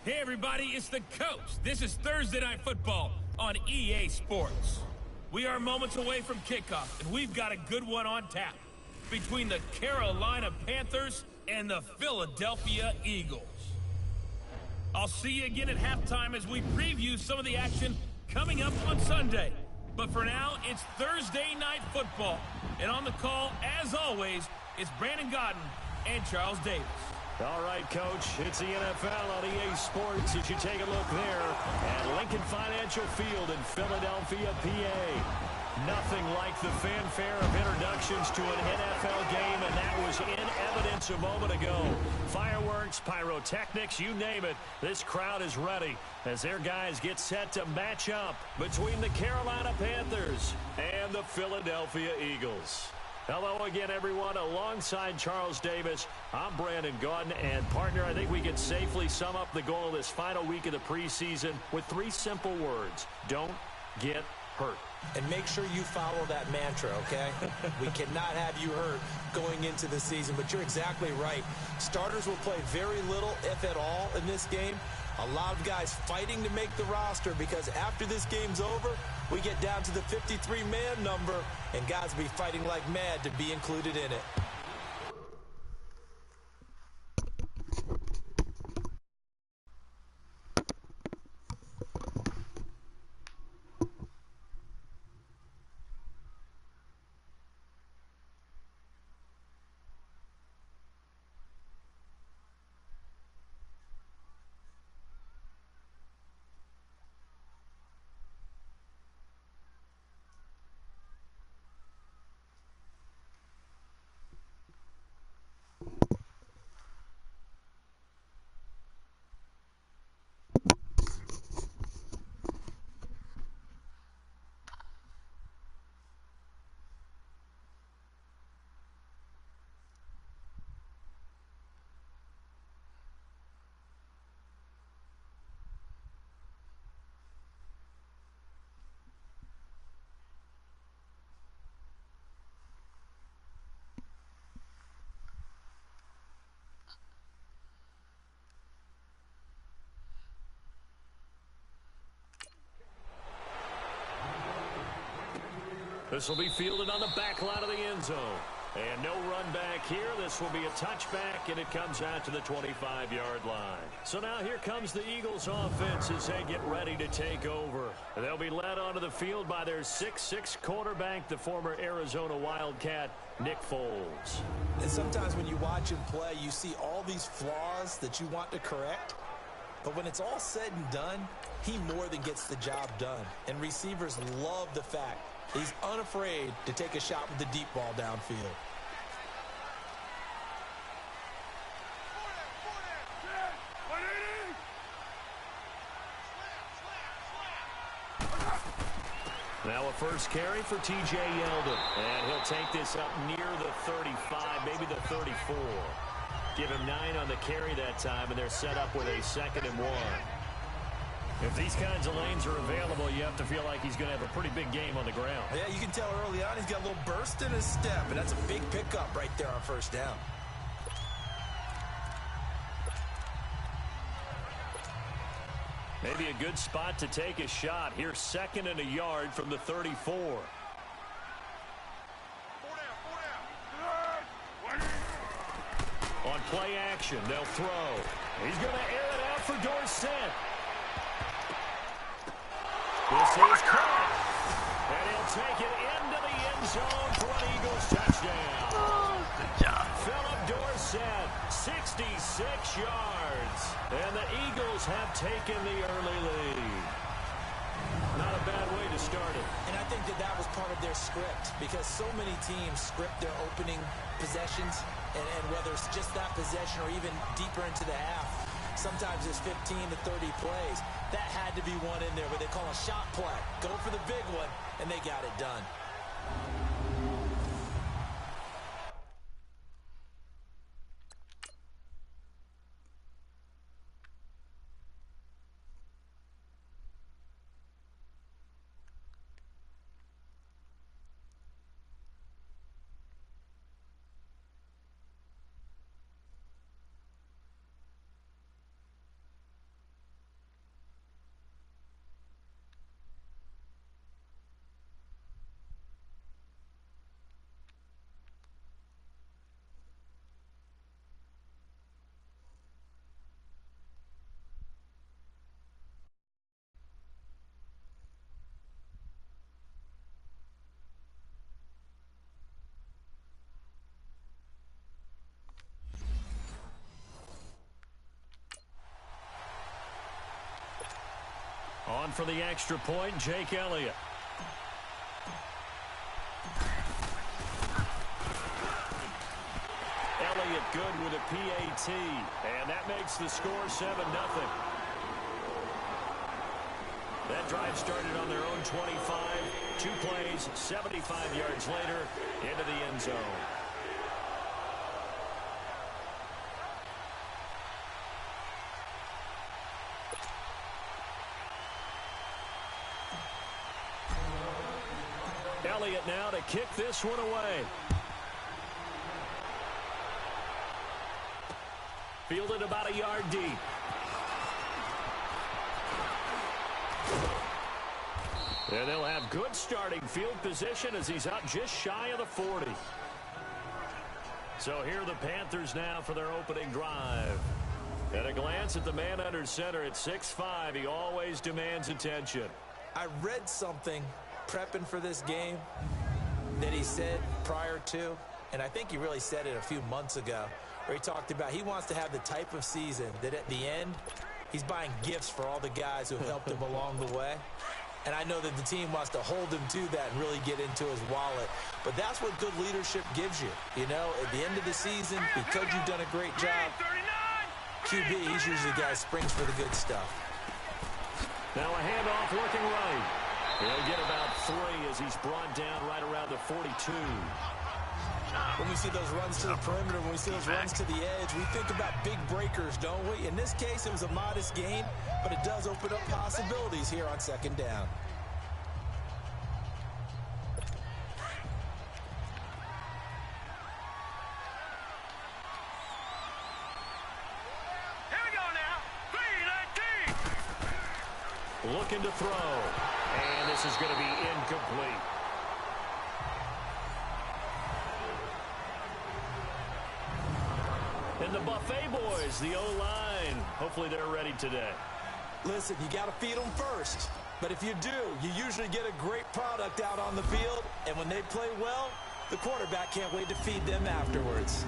Hey everybody, it's the coach. This is Thursday Night Football on EA Sports. We are moments away from kickoff, and we've got a good one on tap between the Carolina Panthers and the Philadelphia Eagles. I'll see you again at halftime as we preview some of the action coming up on Sunday. But for now, it's Thursday Night Football. And on the call, as always, it's Brandon Gaudin and Charles Davis. All right, Coach, it's the NFL on EA Sports as you take a look there at Lincoln Financial Field in Philadelphia, PA. Nothing like the fanfare of introductions to an NFL game, and that was in evidence a moment ago. Fireworks, pyrotechnics, you name it, this crowd is ready as their guys get set to match up between the Carolina Panthers and the Philadelphia Eagles. Hello again, everyone. Alongside Charles Davis, I'm Brandon Gaudin. And, partner, I think we can safely sum up the goal of this final week of the preseason with 3 simple words. Don't get hurt. And make sure you follow that mantra, okay? We cannot have you hurt going into the season, but you're exactly right. Starters will play very little, if at all, in this game. A lot of guys fighting to make the roster because after this game's over, we get down to the 53-man number, and guys will be fighting like mad to be included in it. This will be fielded on the back line of the end zone. And no run back here. This will be a touchback, and it comes out to the 25-yard line. So now here comes the Eagles offense as they get ready to take over. They'll be led onto the field by their 6'6" quarterback, the former Arizona Wildcat, Nick Foles. And sometimes when you watch him play, you see all these flaws that you want to correct. But when it's all said and done, he more than gets the job done. And receivers love the fact he's unafraid to take a shot with the deep ball downfield. Now a first carry for T.J. Yeldon. And he'll take this up near the 35, maybe the 34. Give him 9 on the carry that time, and they're set up with a 2nd and 1. If these kinds of lanes are available, you have to feel like he's going to have a pretty big game on the ground. Yeah, you can tell early on he's got a little burst in his step, and that's a big pickup right there on first down. Maybe a good spot to take a shot. Here's 2nd and a yard from the 34. On play action, they'll throw. He's going to air it out for Dorsett. This is caught. And he'll take it into the end zone for an Eagles touchdown. Good job. Philip Dorsett, 66 yards. And the Eagles have taken the early lead. Not a bad way to start it. And I think that was part of their script because so many teams script their opening possessions, and whether it's just that possession or even deeper into the half, sometimes it's 15 to 30 plays. That had to be one in there where they call a shot play. Go for the big one, and they got it done. On for the extra point, Jake Elliott. Elliott good with a PAT, and that makes the score 7-0. That drive started on their own 25. 2 plays, 75 yards later, into the end zone. Elliott now to kick this one away. Fielded about a yard deep. And they'll have good starting field position as he's up just shy of the 40. So here are the Panthers now for their opening drive. At a glance at the man under center at 6'5", he always demands attention. I read something prepping for this game that he said prior to, and I think he really said it a few months ago, where he talked about he wants to have the type of season that at the end, he's buying gifts for all the guys who have helped him along the way. And I know that the team wants to hold him to that and really get into his wallet. But that's what good leadership gives you. You know, at the end of the season, because you've done a great job, QB, he's usually the guy who springs for the good stuff. Now a handoff looking right. He'll get about 3 as he's brought down right around the 42. When we see those runs to the perimeter, when we see those runs to the edge, we think about big breakers, don't we? In this case, it was a modest gain, but it does open up possibilities here on second down. Here we go now. 3-19. Looking to throw. And this is going to be incomplete. And the Buffet boys, the O-line, hopefully they're ready today. Listen, you got to feed them first. But if you do, you usually get a great product out on the field. And when they play well, the quarterback can't wait to feed them afterwards.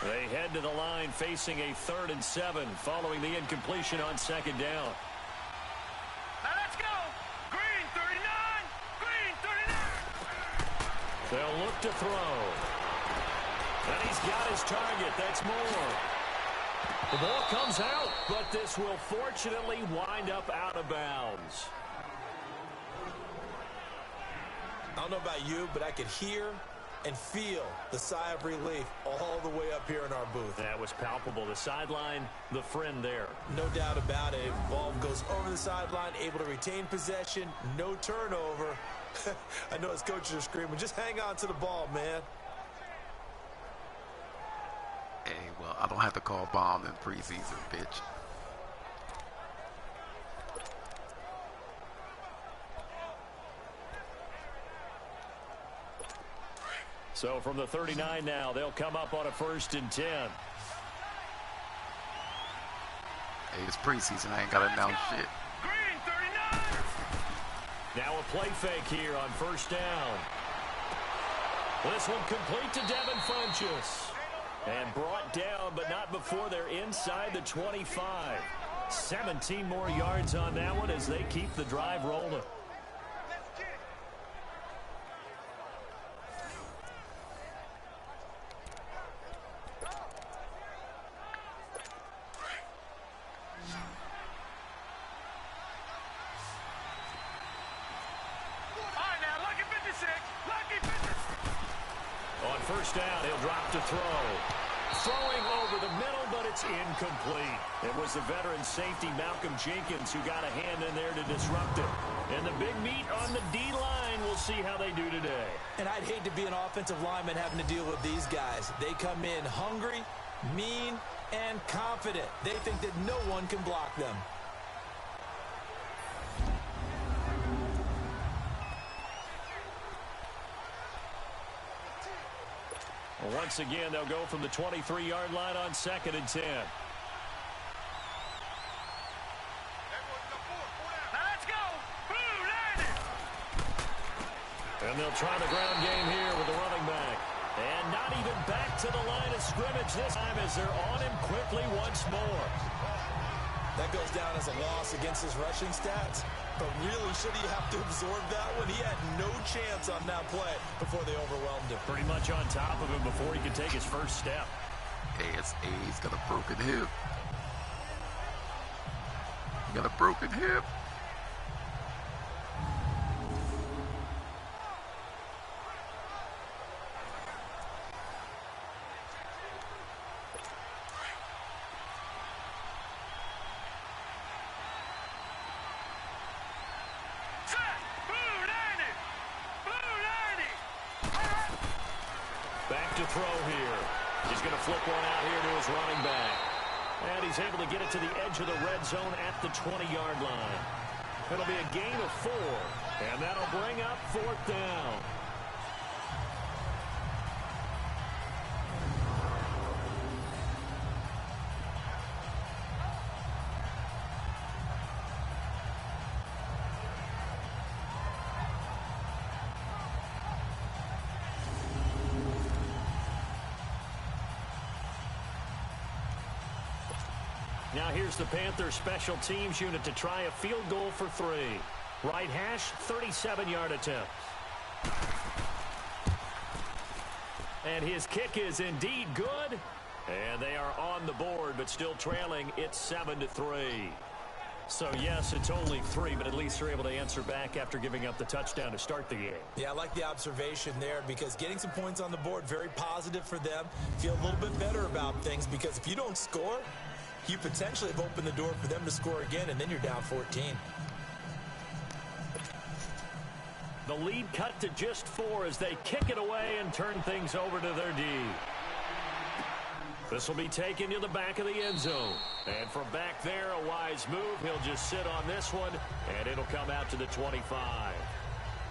They head to the line facing a 3rd and 7 following the incompletion on second down. Now let's go. Green 39. Green 39. They'll look to throw. And he's got his target. That's Moore. The ball comes out, but this will fortunately wind up out of bounds. I don't know about you, but I could hear and feel the sigh of relief all the way up here in our booth. That was palpable. The sideline, the friend there. No doubt about it. Ball goes over the sideline, able to retain possession, no turnover. I know his coaches are screaming, just hang on to the ball, man. Hey, well, I don't have to call bomb in preseason, bitch. So from the 39 now, they'll come up on a 1st and 10. Hey, it's preseason. I ain't got to announce shit. Green 39. Now a play fake here on 1st down. This one complete to Devin Funchess. And brought down, but not before they're inside the 25. 17 more yards on that one as they keep the drive rolling. On 1st down, he'll drop to throw. Throwing over the middle, but it's incomplete. It was the veteran safety Malcolm Jenkins who got a hand in there to disrupt it. And the big meat on the D-line, we'll see how they do today. And I'd hate to be an offensive lineman having to deal with these guys. They come in hungry, mean, and confident. They think that no one can block them. Once again, they'll go from the 23-yard line on 2nd and 10. Now let's go. Blue landed. And they'll try the ground game here with the running back. And not even back to the line of scrimmage this time as they're on him quickly once more. That goes down as a loss against his rushing stats. But really, should he have to absorb that one? He had no chance on that play before they overwhelmed him. Pretty much on top of him before he could take his first step. He's got a broken hip. He got a broken hip. Back to throw here. He's going to flip one out here to his running back. And he's able to get it to the edge of the red zone at the 20-yard line. It'll be a gain of 4, and that'll bring up 4th down. Now here's the Panthers special teams unit to try a field goal for 3. Right hash, 37-yard attempt. And his kick is indeed good. And they are on the board, but still trailing. It's 7-3. So, yes, it's only 3, but at least they're able to answer back after giving up the touchdown to start the game. Yeah, I like the observation there because getting some points on the board, very positive for them. Feel a little bit better about things because if you don't score, you potentially have opened the door for them to score again, and then you're down 14. The lead cut to just 4 as they kick it away and turn things over to their D. This will be taken to the back of the end zone. And from back there, a wise move. He'll just sit on this one, and it'll come out to the 25.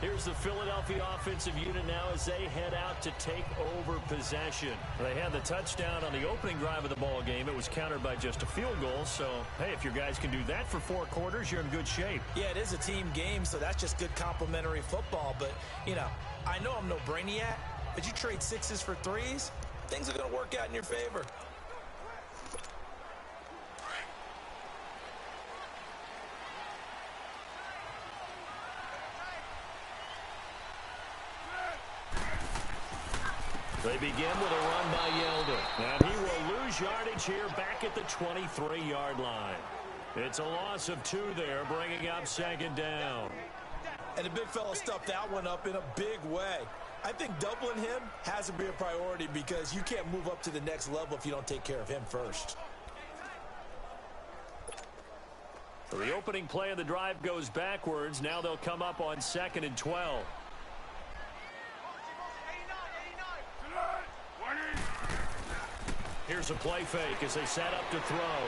Here's the Philadelphia offensive unit now as they head out to take over possession. They had the touchdown on the opening drive of the ball game. It was countered by just a field goal. So, hey, if your guys can do that for 4 quarters, you're in good shape. Yeah, it is a team game, so that's just good complementary football. But, you know, I know I'm no brainiac, but you trade 6s for 3s, things are going to work out in your favor. They begin with a run by Yeldon. And he will lose yardage here back at the 23-yard line. It's a loss of 2 there, bringing up 2nd down. And the big fella stuffed that one up in a big way. I think doubling him has to be a priority because you can't move up to the next level if you don't take care of him first. So the opening play of the drive goes backwards. Now they'll come up on 2nd and 12. Here's a play fake as they set up to throw.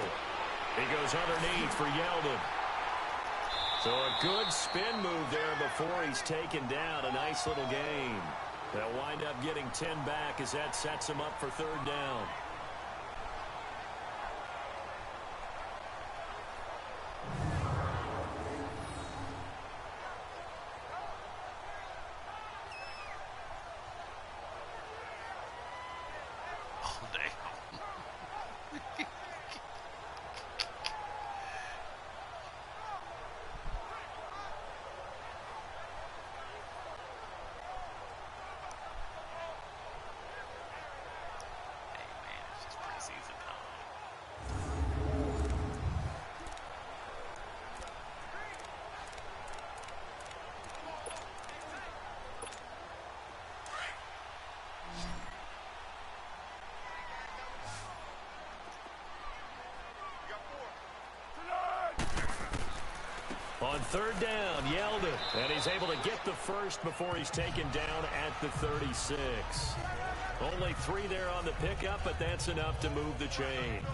He goes underneath for Yeldon. So a good spin move there before he's taken down. A nice little gain. They'll wind up getting 10 back as that sets him up for 3rd down. On 3rd down, Yeldon. And he's able to get the first before he's taken down at the 36. Only 3 there on the pickup, but that's enough to move the chains.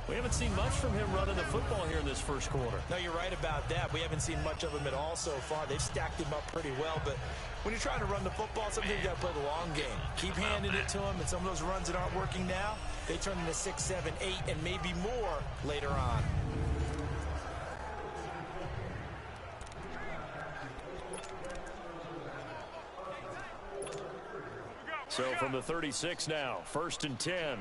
We haven't seen much from him running the football here in this first quarter. No, you're right about that. We haven't seen much of him at all so far. They've stacked him up pretty well, but when you're trying to run the football, sometimes you got to play the long game. Keep handing it to him, and some of those runs that aren't working now, they turn into 6, 7, 8, and maybe more later on. So from the 36 now, 1st and 10.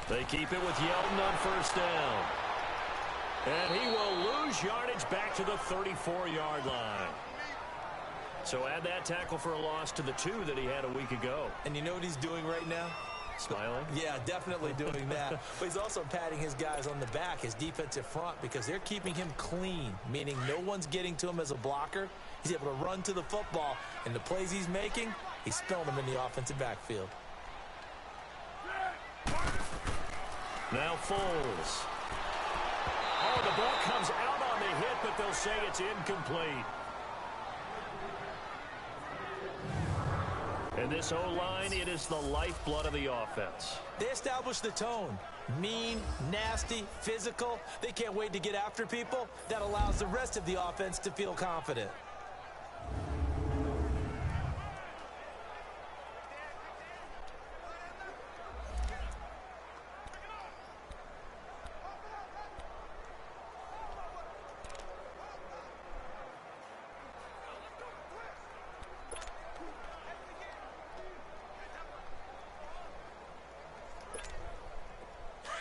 They keep it with Yeldon on 1st down. And he will lose yardage back to the 34-yard line. So add that tackle for a loss to the 2 that he had a week ago. And you know what he's doing right now? Smiling? Yeah, definitely doing that. But he's also patting his guys on the back, his defensive front, because they're keeping him clean, meaning no one's getting to him as a blocker. He's able to run to the football, and the plays he's making, he's spilling them in the offensive backfield. Now Foles. Oh, the ball comes out on the hit, but they'll say it's incomplete. And this O-line, it is the lifeblood of the offense. They establish the tone. Mean, nasty, physical. They can't wait to get after people. That allows the rest of the offense to feel confident.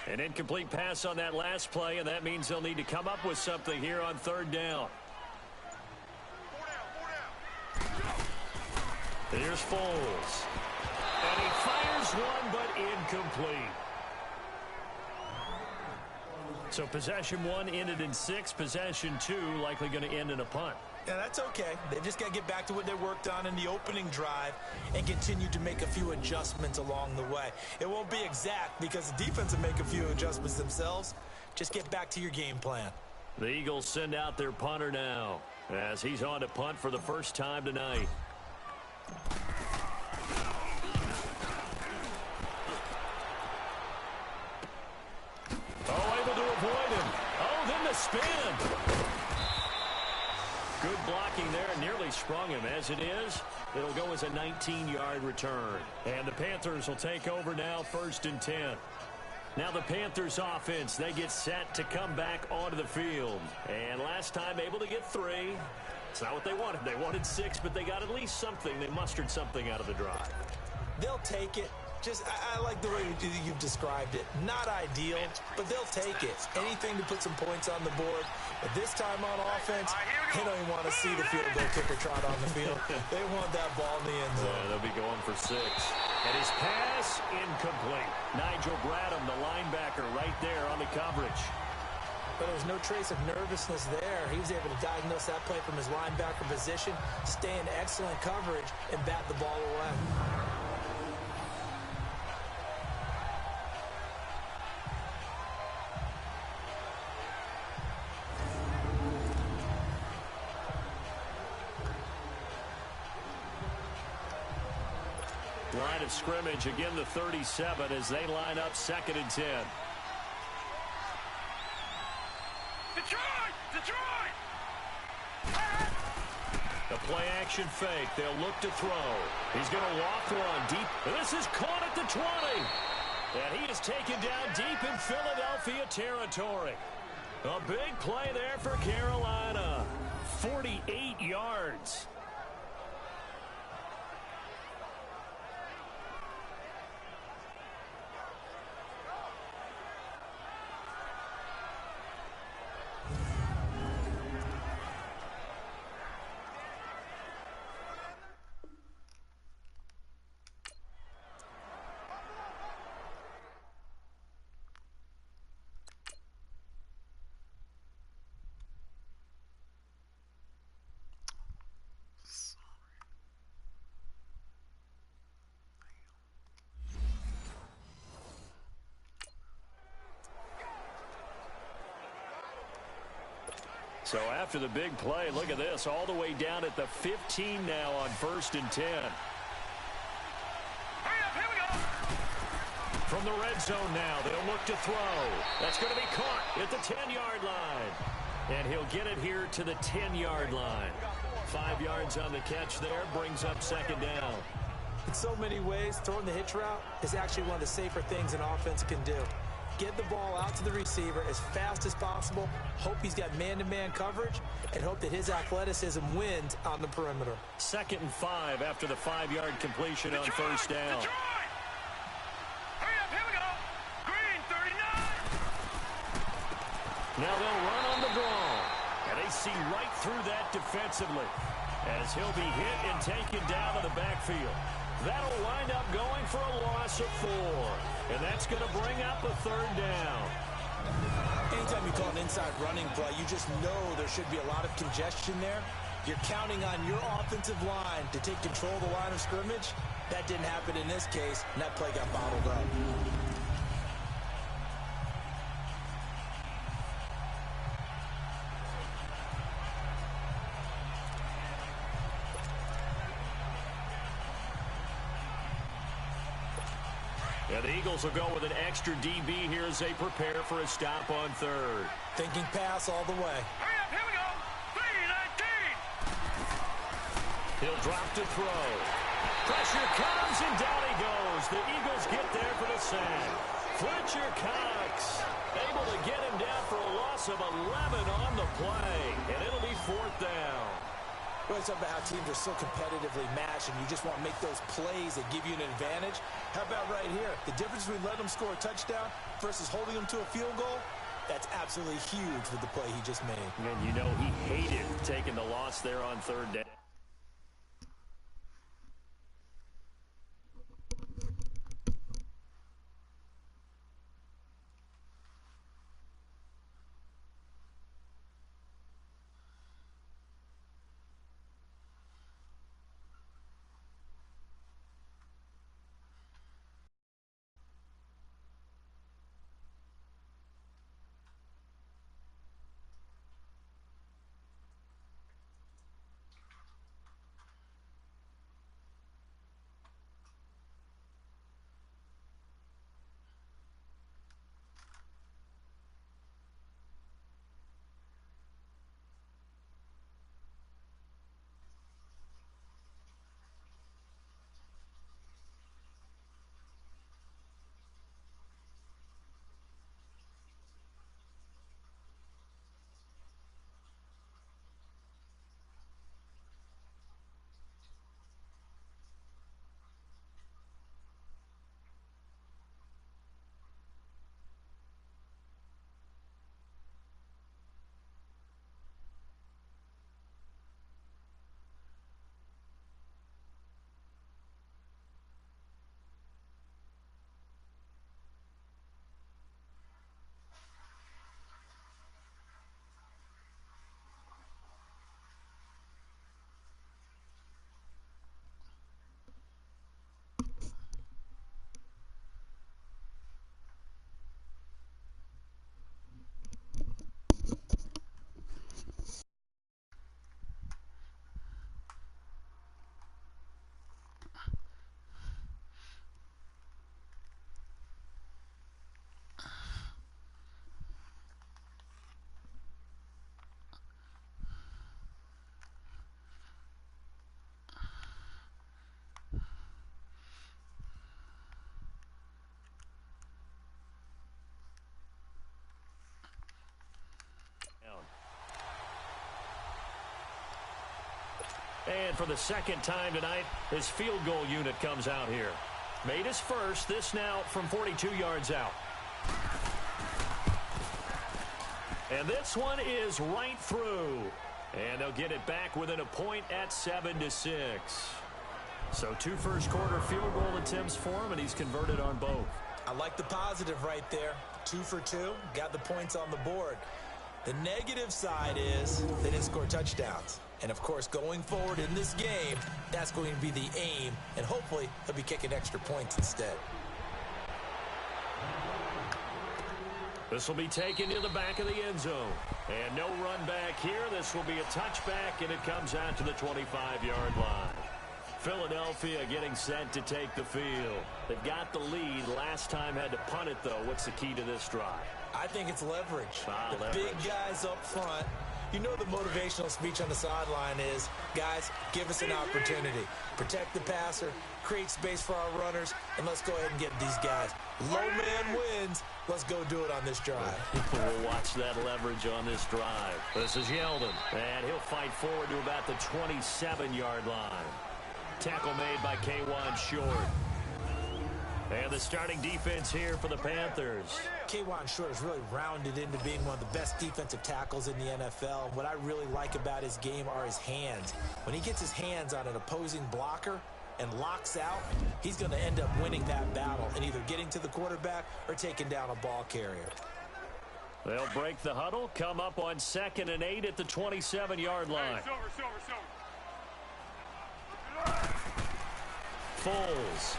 An incomplete pass on that last play, and that means they'll need to come up with something here on 3rd down. Here's Foles. And he fires one, but incomplete. So possession 1 ended in 6. Possession 2 likely going to end in a punt. Yeah, that's okay. They just got to get back to what they worked on in the opening drive and continue to make a few adjustments along the way. It won't be exact because the defense will make a few adjustments themselves. Just get back to your game plan. The Eagles send out their punter now as he's on to punt for the first time tonight. Oh, able to avoid him. Oh, then the spin. Good blocking there, nearly sprung him. As it is, it'll go as a 19-yard return. And the Panthers will take over now, 1st and 10. Now the Panthers offense, they get set to come back onto the field. And last time able to get 3. It's not what they wanted. They wanted 6, but they got at least something. They mustered something out of the drive. They'll take it. I like the way you've described it. Not ideal, but they'll take it. Anything to put some points on the board. But this time on offense, they don't even want to see the field goal kicker trot on the field. They want that ball in the end zone. Yeah, they'll be going for 6. And his pass, incomplete. Nigel Bradham, the linebacker, right there on the coverage. But there was no trace of nervousness there. He was able to diagnose that play from his linebacker position, stay in excellent coverage, and bat the ball away. Line of scrimmage, again the 37 as they line up 2nd and 10. Detroit! The play action fake. They'll look to throw. He's going to walk one deep. This is caught at the 20. And he is taken down deep in Philadelphia territory. A big play there for Carolina. 48 yards. So after the big play, look at this, all the way down at the 15 now on 1st and 10. Here we go. From the red zone now, they'll look to throw. That's going to be caught at the 10-yard line. And he'll get it here to the 10-yard line. 5 yards on the catch there, brings up 2nd down. In so many ways, throwing the hitch route is actually one of the safer things an offense can do. Get the ball out to the receiver as fast as possible. Hope he's got man-to-man coverage, and hope that his athleticism wins on the perimeter. 2nd and 5 after the 5-yard completion on first down. Hurry up, here we go. Green, 39. Now they'll run on the draw. And they see right through that defensively as he'll be hit and taken down to the backfield. That'll wind up going for a loss of 4. And that's going to bring up a 3rd down. Anytime you call an inside running play, you just know there should be a lot of congestion there. You're counting on your offensive line to take control of the line of scrimmage. That didn't happen in this case, and that play got bottled up. Yeah, the Eagles will go with an extra DB here as they prepare for a stop on 3rd. Thinking pass all the way. Hurry up, here we go. 3-19. He'll drop to throw. Pressure comes, and down he goes. The Eagles get there for the sack. Fletcher Cox able to get him down for a loss of 11 on the play, and it'll be 4th down. We always talk about how teams are so competitively matched, and you just want to make those plays that give you an advantage. How about right here? The difference between letting them score a touchdown versus holding them to a field goal, that's absolutely huge with the play he just made. And you know he hated taking the loss there on 3rd down. And for the 2nd time tonight, his field goal unit comes out here. Made his first, this now from 42 yards out. And this one is right through. And they'll get it back within a point at 7-6. So 2 first-quarter field goal attempts for him, and he's converted on both. I like the positive right there. 2 for 2, got the points on the board. The negative side is they didn't score touchdowns. And, of course, going forward in this game, that's going to be the aim. And hopefully he'll be kicking extra points instead. This will be taken to the back of the end zone. And no run back here. This will be a touchback, and it comes out to the 25-yard line. Philadelphia getting set to take the field. They've got the lead. Last time had to punt it, though. What's the key to this drive? I think it's leverage. Leverage. Big guys up front. You know the motivational speech on the sideline is, guys, give us an opportunity. Protect the passer, create space for our runners, and let's go ahead and get these guys. Low man wins. Let's go do it on this drive. We'll watch that leverage on this drive. This is Yeldon, and he'll fight forward to about the 27-yard line. Tackle made by K'Wan Short. And the starting defense here for the Panthers. K'Wan Short has really rounded into being one of the best defensive tackles in the NFL. What I really like about his game are his hands. When he gets his hands on an opposing blocker and locks out, he's going to end up winning that battle and either getting to the quarterback or taking down a ball carrier. They'll break the huddle, come up on 2nd and 8 at the 27-yard line. Foles.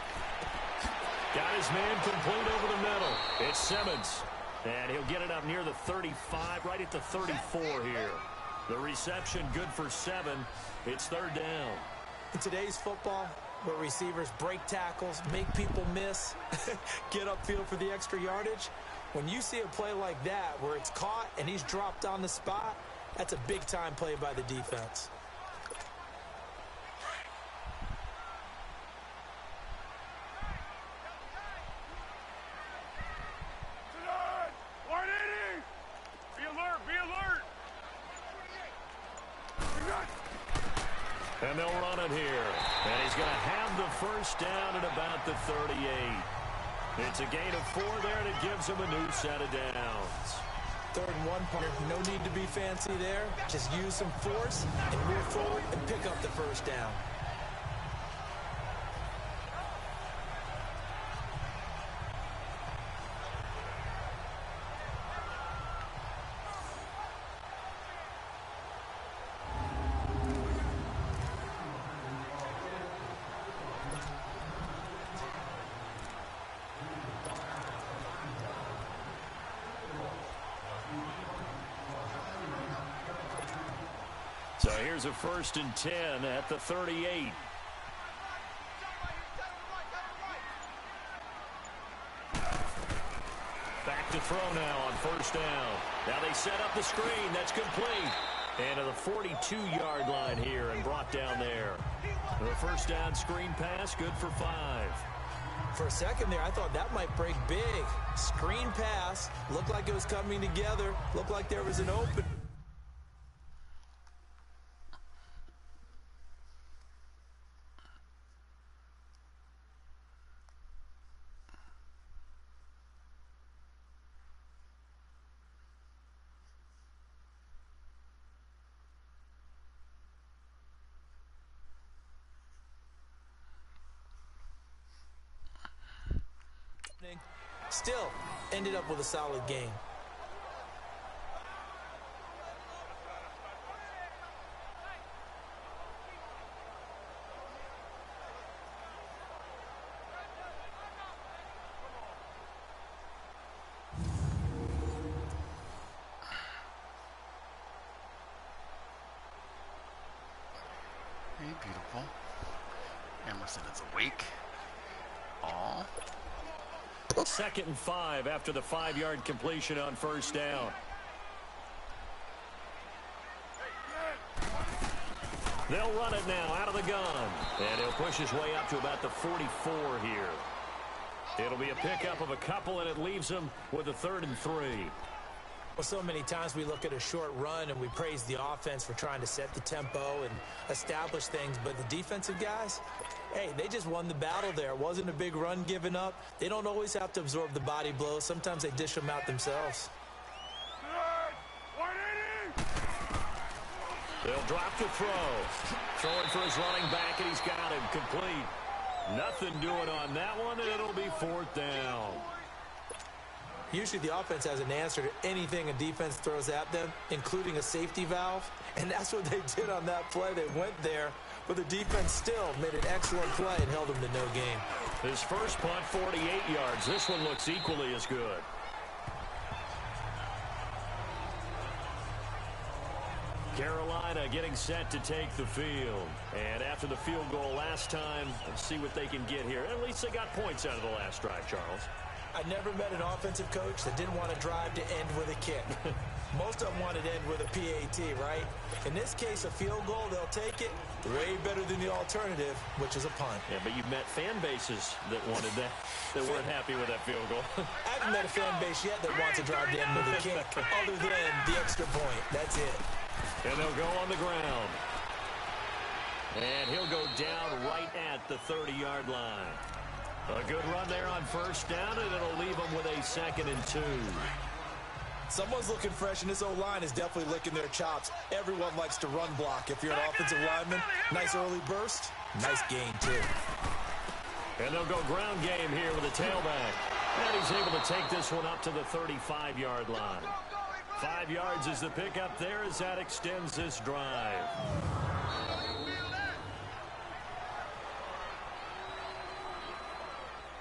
Got his man complete over the middle. It's Simmons. And he'll get it up near the 35, right at the 34 here. The reception good for 7. It's 3rd down. In today's football, where receivers break tackles, make people miss, get upfield for the extra yardage, when you see a play like that where it's caught and he's dropped on the spot, that's a big-time play by the defense. And they'll run it here. And he's going to have the first down at about the 38. It's a gain of 4 there, and it gives him a new set of downs. 3rd and 1, partner. No need to be fancy there. Just use some force and move forward and pick up the first down. So here's a 1st and 10 at the 38. Back to throw now on 1st down. Now they set up the screen. That's complete. And to the 42-yard line here and brought down there. The 1st down screen pass, good for 5. For a second there, I thought that might break big. Screen pass. Looked like it was coming together. Looked like there was an open. Still ended up with a solid game. Hey, beautiful. Emerson is awake. Aw. 2nd and 5 after the 5-yard completion on 1st down. They'll run it now out of the gun. And he'll push his way up to about the 44 here. It'll be a pickup of a couple, and it leaves him with a 3rd and 3. Well, so many times we look at a short run and we praise the offense for trying to set the tempo and establish things, but the defensive guys, hey, they just won the battle there. It wasn't a big run given up. They don't always have to absorb the body blows. Sometimes they dish them out themselves. They'll drop the throw. Throwing for his running back, and he's got him complete. Nothing doing on that one, and it'll be 4th down. Usually the offense has an answer to anything a defense throws at them, including a safety valve. And that's what they did on that play. They went there, but the defense still made an excellent play and held them to no gain. His first punt, 48 yards. This one looks equally as good. Carolina getting set to take the field. And after the field goal last time, let's see what they can get here. At least they got points out of the last drive, Charles. I never met an offensive coach that didn't want to drive to end with a kick. Most of them wanted to end with a PAT, right? In this case, a field goal, they'll take it. Way better than the alternative, which is a punt. Yeah, but you've met fan bases that wanted that, that weren't happy with that field goal. I haven't met a fan base yet that wants to drive to end with a kick, other than the extra point. That's it. And they'll go on the ground. And he'll go down right at the 30-yard line. A good run there on first down, and it'll leave them with a 2nd and 2. Someone's looking fresh, and this O-line is definitely licking their chops. Everyone likes to run block. If you're an offensive lineman, nice early burst, nice gain, too. And they'll go ground game here with a tailback. And he's able to take this one up to the 35-yard line. 5 yards is the pickup there as that extends this drive.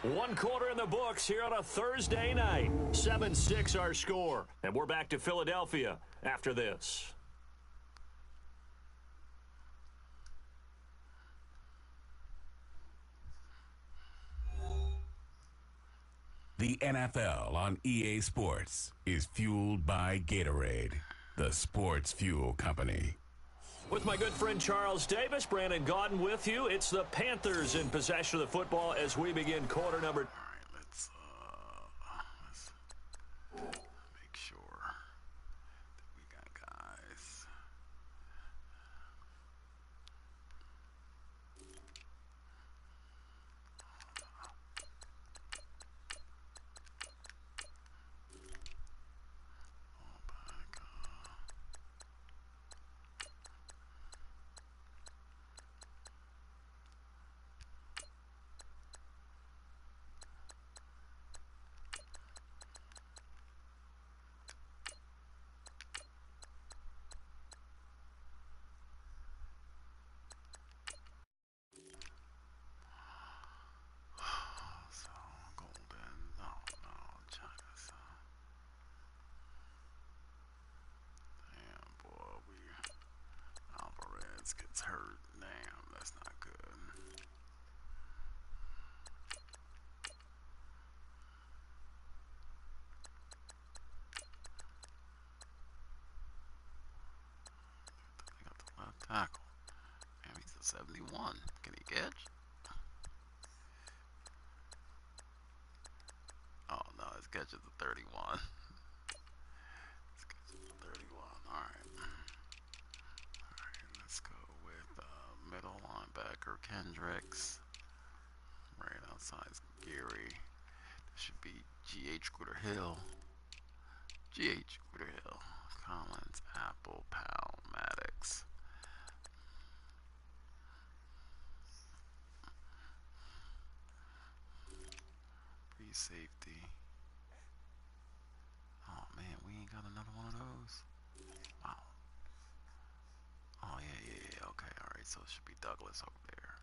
One quarter in the books here on a Thursday night. 7-6 our score. And we're back to Philadelphia after this. The NFL on EA Sports is fueled by Gatorade, the sports fuel company. With my good friend Charles Davis, Brandon Gaudin with you. It's the Panthers in possession of the football as we begin quarter number. All right, let's make sure that we got guys. Gets hurt. Damn, that's not good. They got the left tackle. Damn, he's a 71. Can he catch? Oh no, his catch is a 31. His catch is a 31. All right. Let's go with middle linebacker Kendricks. Right outside is Gary. This should be G.H. Gooder Hill. G.H. Gooder Hill. Collins, Apple, Powell, Maddox. Pre-safety. Oh man, we ain't got another one of those. Wow. Oh, yeah, okay, alright, so it should be Douglas over there.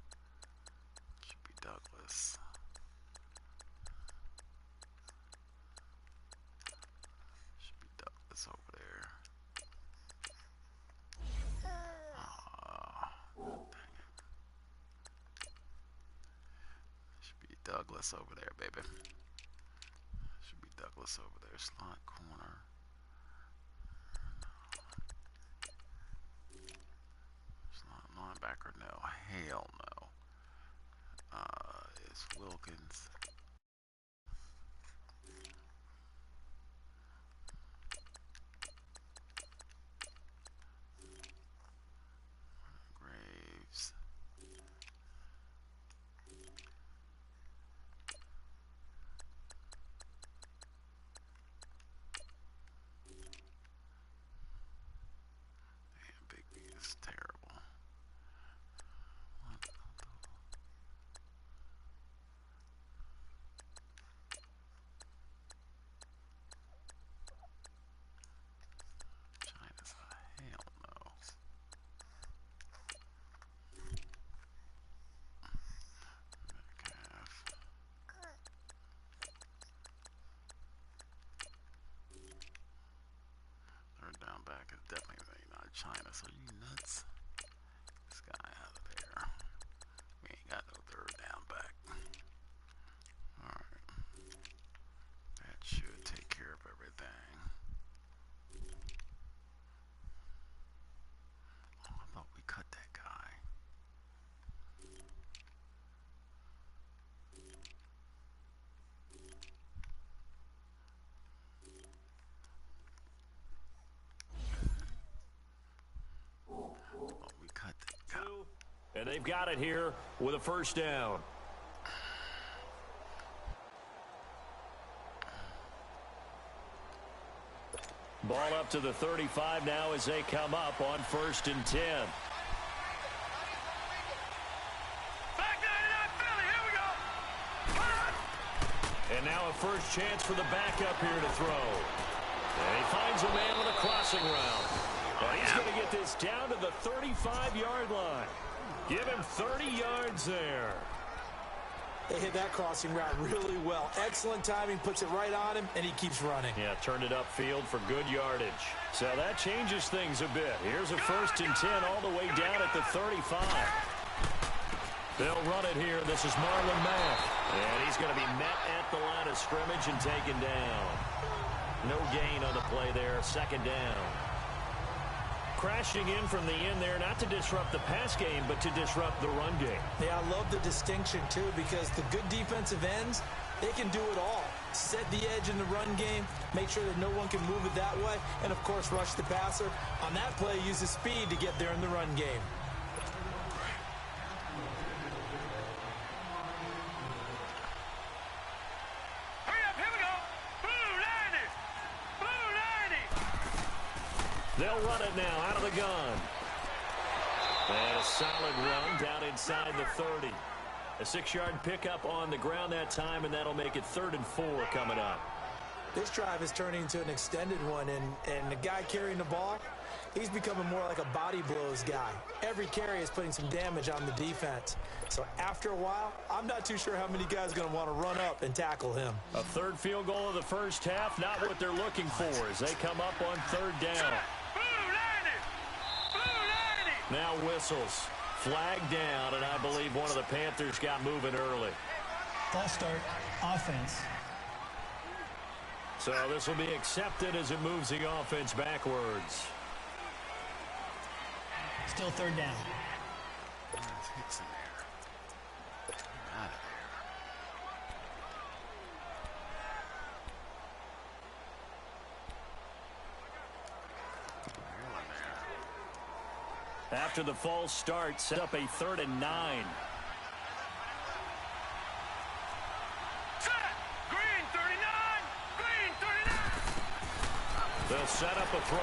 Should be Douglas. Should be Douglas over there. Oh, dang it. Should be Douglas over there, baby. Should be Douglas over there, slot corner. Linebacker, no. Hell no. It's Wilkins. Graves. Damn, Big B is terrible. Back is definitely not China, so you nuts. This guy out of there. We ain't got no third down back. Alright. They've got it here with a first down. Ball up to the 35 now as they come up on 1st and 10. And now a first chance for the backup here to throw. And he finds a man on a crossing route. And he's going to get this down to the 35-yard line. Give him 30 yards there. They hit that crossing route really well. Excellent timing, puts it right on him, and he keeps running. Yeah, turned it upfield for good yardage. So that changes things a bit. Here's a 1st and 10 all the way down at the 35. They'll run it here. This is Marlon Mack. And he's going to be met at the line of scrimmage and taken down. No gain on the play there. 2nd down. Crashing in from the end there, not to disrupt the pass game, but to disrupt the run game. Yeah, I love the distinction, too, because the good defensive ends, they can do it all. Set the edge in the run game, make sure that no one can move it that way, and, of course, rush the passer. On that play, use the speed to get there in the run game. They'll run it now out of the gun. And a solid run down inside the 30. A 6-yard pickup on the ground that time, and that'll make it 3rd and 4 coming up. This drive is turning into an extended one, and the guy carrying the ball, he's becoming more like a body blows guy. Every carry is putting some damage on the defense. So after a while, I'm not too sure how many guys are going to want to run up and tackle him. A 3rd field goal of the first half, not what they're looking for as they come up on 3rd down. Now whistles. Flag down, and I believe one of the Panthers got moving early. False start, offense. So this will be accepted as it moves the offense backwards. Still 3rd down. Hicks in there. Out of there. After the false start, set up a 3rd and 9. Green 39! Green 39! They'll set up a throw.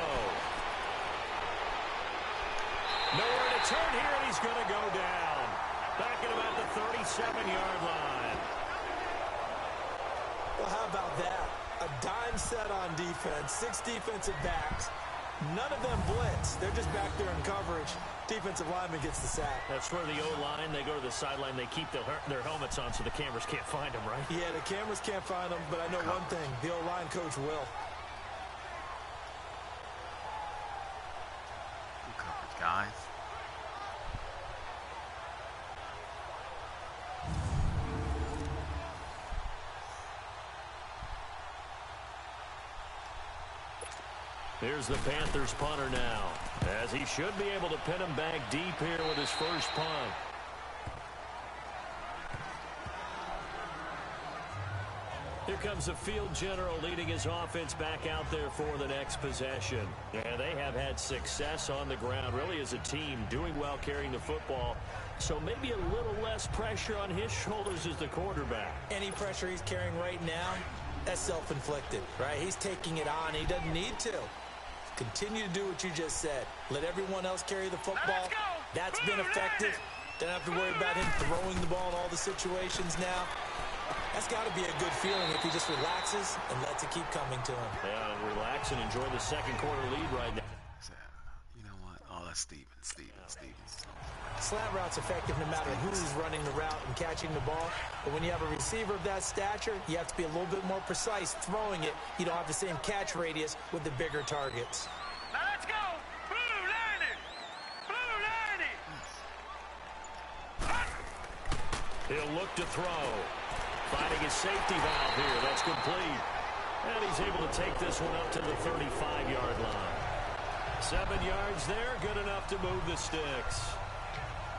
Nowhere to turn here, and he's going to go down. Back at about the 37-yard line. Well, how about that? A dime set on defense, 6 defensive backs. None of them blitz. They're just back there in coverage. Defensive lineman gets the sack. That's where the O-line, they go to the sideline, they keep their helmets on so the cameras can't find them, right? Yeah, the cameras can't find them, but I know one thing. The O-line coach will. Good coverage, guys. Here's the Panthers punter now, as he should be able to pin him back deep here with his first punt. Here comes the field general leading his offense back out there for the next possession. And they have had success on the ground, really as a team, doing well carrying the football. So maybe a little less pressure on his shoulders as the quarterback. Any pressure he's carrying right now, that's self-inflicted, right? He's taking it on. He doesn't need to. Continue to do what you just said. Let everyone else carry the football. That's been effective. Don't have to worry about him throwing the ball in all the situations now. That's got to be a good feeling if he just relaxes and lets it keep coming to him. Yeah, relax and enjoy the second quarter lead right now. You know what? Oh, that's Stevens. Slant route's effective no matter who's running the route and catching the ball. But when you have a receiver of that stature, you have to be a little bit more precise throwing it. You don't have the same catch radius with the bigger targets. Now let's go! Blue Lanny! He'll look to throw. Finding his safety valve here. That's complete. And he's able to take this one up to the 35-yard line. 7 yards there, good enough to move the sticks.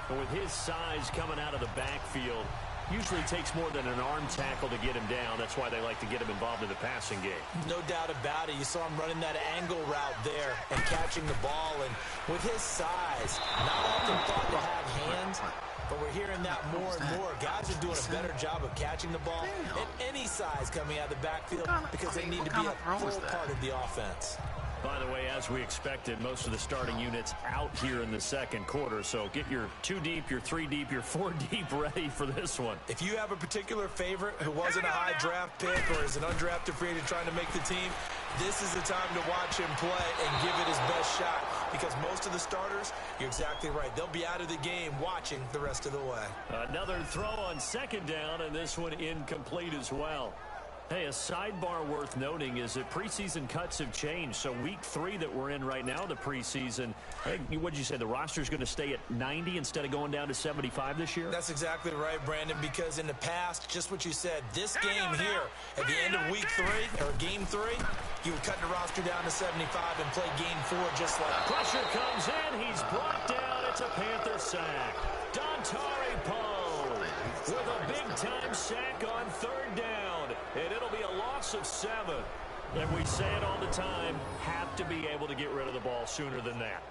And with his size coming out of the backfield, Usually takes more than an arm tackle to get him down. That's why they like to get him involved in the passing game. No doubt about it. You saw him running that angle route there and catching the ball. And with his size, not often thought to have hands, but we're hearing that more and more. Guys are doing a better job of catching the ball at any size coming out of the backfield because they need to be a full part of the offense. By the way, as we expected, most of the starting units out here in the second quarter. So get your 2 deep, your 3 deep, your 4 deep ready for this one. If you have a particular favorite who wasn't a high draft pick or is an undrafted free agent trying to make the team, this is the time to watch him play and give it his best shot, because most of the starters, you're exactly right, they'll be out of the game watching the rest of the way. Another throw on second down, and this one incomplete as well. Hey, a sidebar worth noting is that preseason cuts have changed. So week 3 that we're in right now, the preseason, what'd you say, the roster's going to stay at 90 instead of going down to 75 this year? That's exactly right, Brandon, because in the past, just what you said, this game here, at the end of week 3, or game 3, you would cut the roster down to 75 and play game 4 just like that. Pressure comes in, he's brought down, it's a Panther sack. Dontari Poe with a big-time sack on third down, and it'll be a loss of 7. And we say it all the time, have to be able to get rid of the ball sooner than that.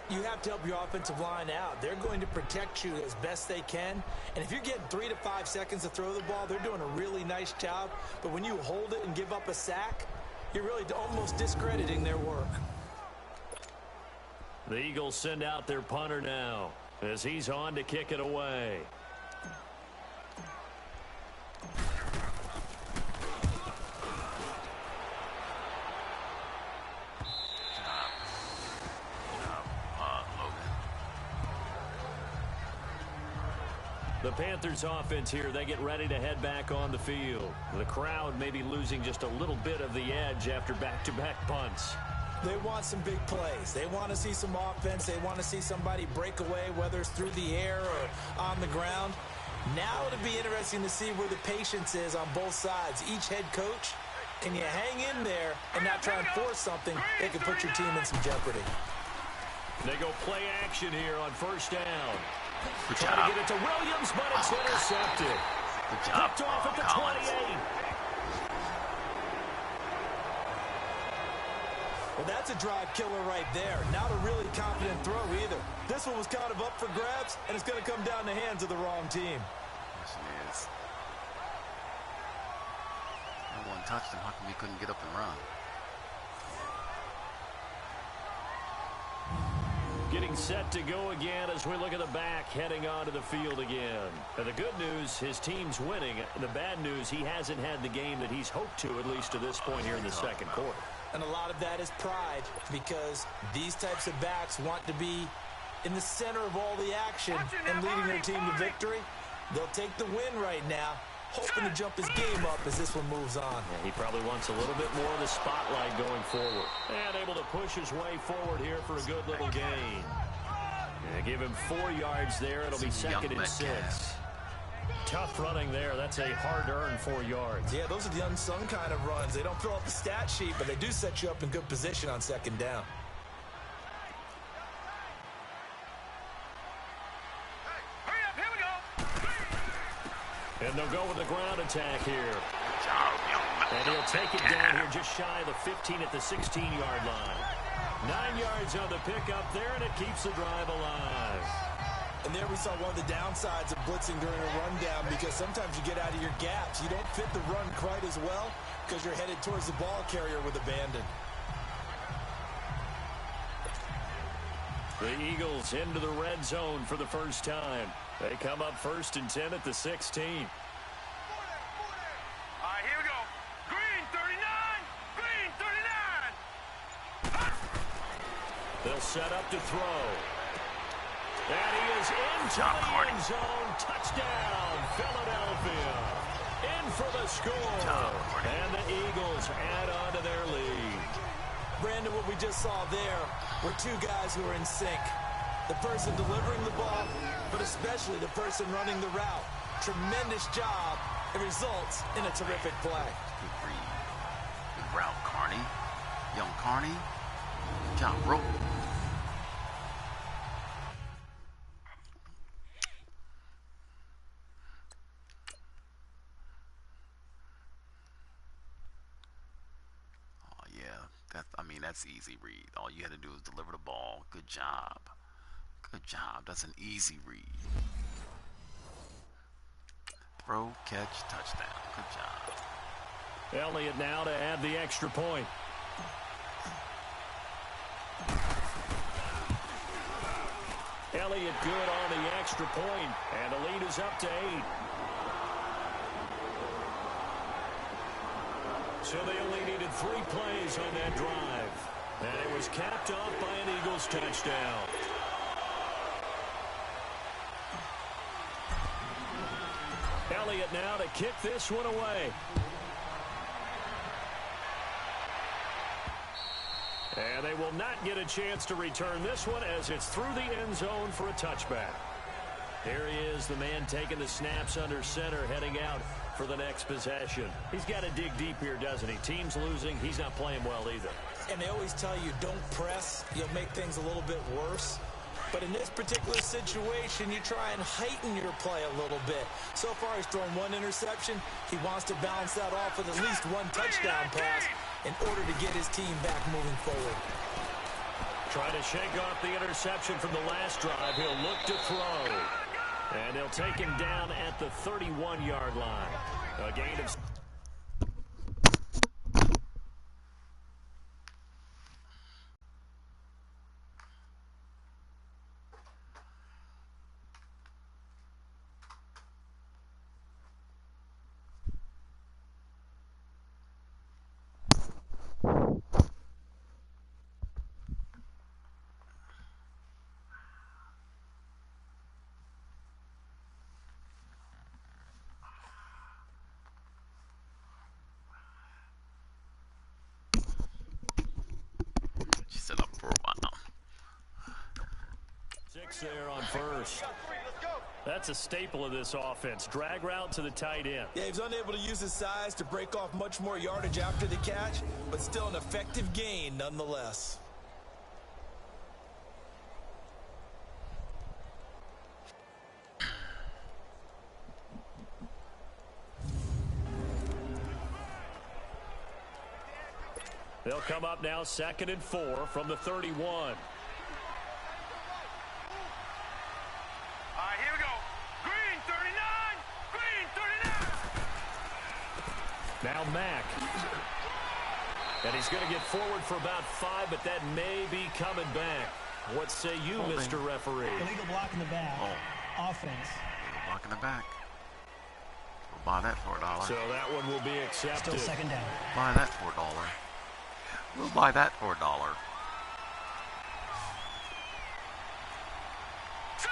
You have to help your offensive line out. They're going to protect you as best they can. And if you're getting 3 to 5 seconds to throw the ball, they're doing a really nice job. But when you hold it and give up a sack, you're really almost discrediting their work. The Eagles send out their punter now as he's on to kick it away. The Panthers offense here, they get ready to head back on the field. The crowd may be losing just a little bit of the edge after back-to-back punts. They want some big plays. They want to see some offense. They want to see somebody break away, whether it's through the air or on the ground. Now it'll be interesting to see where the patience is on both sides. Each head coach, can you hang in there and not try and force something that could put your team in some jeopardy? They go play action here on first down. Good Trying job. to get it to Williams, but it's intercepted. Good job. Picked off at the 28. Well, that's a drive killer right there. Not a really confident throw either. This one was kind of up for grabs, and it's going to come down the hands of the wrong team. Yes, it is. No one touched him. How come he couldn't get up and run? Getting set to go again as we look at the back heading onto the field again. And the good news, his team's winning. The bad news, he hasn't had the game that he's hoped to, at least to this point here in the second quarter. And a lot of that is pride, because these types of backs want to be in the center of all the action and leading their team to victory. They'll take the win right now, hoping to jump his game up as this one moves on. Yeah, he probably wants a little bit more of the spotlight going forward. And able to push his way forward here for a good little gain. And give him 4 yards there. It'll be second and 6. Tough running there. That's a hard-earned 4 yards. Yeah, those are the unsung kind of runs. They don't fill out the stat sheet, but they do set you up in good position on second down. And they'll go with the ground attack here. Good job, young man. And he'll take it down here just shy of the 15 at the 16-yard line. 9 yards on the pickup there, and it keeps the drive alive. And there we saw one of the downsides of blitzing during a rundown, because sometimes you get out of your gaps. You don't fit the run quite as well because you're headed towards the ball carrier with abandon. The Eagles into the red zone for the first time. They come up first and 10 at the 16. All right, here we go. Green 39. Green 39. They'll set up to throw. And he is into the end zone. Touchdown, Philadelphia. In for the score. And the Eagles add on to their lead. Brandon, what we just saw there were two guys who are in sync. The person delivering the ball, but especially the person running the route. Tremendous job. It results in a terrific play. Good read. Good route, Carney. Young Carney. Good job, bro. mean, that's easy read. All you had to do is deliver the ball. Good job. Good job. That's an easy read. Throw, catch, touchdown. Good job. Elliott now to add the extra point. Elliott good on the extra point, and the lead is up to 8. So they only needed 3 plays on that drive, and it was capped off by an Eagles touchdown. Elliott now to kick this one away. And they will not get a chance to return this one as it's through the end zone for a touchback. Here he is, the man taking the snaps under center, heading out for the next possession. He's got to dig deep here, doesn't he? Team's losing. He's not playing well either. And they always tell you, don't press. You'll make things a little bit worse. But in this particular situation, you try and heighten your play a little bit. So far, he's thrown 1 interception. He wants to balance that off with at least 1 touchdown pass in order to get his team back moving forward. Trying to shake off the interception from the last drive. He'll look to throw. And they'll take him down at the 31-yard line. A gain of... Set up for a while. 6 there on first. That's a staple of this offense. Drag route to the tight end. Yeah, he was unable to use his size to break off much more yardage after the catch, but still an effective gain nonetheless. They'll come up now 2nd and 4 from the 31. All right, here we go. Green 39. Green 39. Now Mack. And he's going to get forward for about 5, but that may be coming back. What say you, Mr. Referee? Illegal block in the back. Oh. Offense. Block in the back. We'll buy that for $1. So that one will be accepted. Still 2nd down. Buy that for $1. We'll buy that for $1. Set.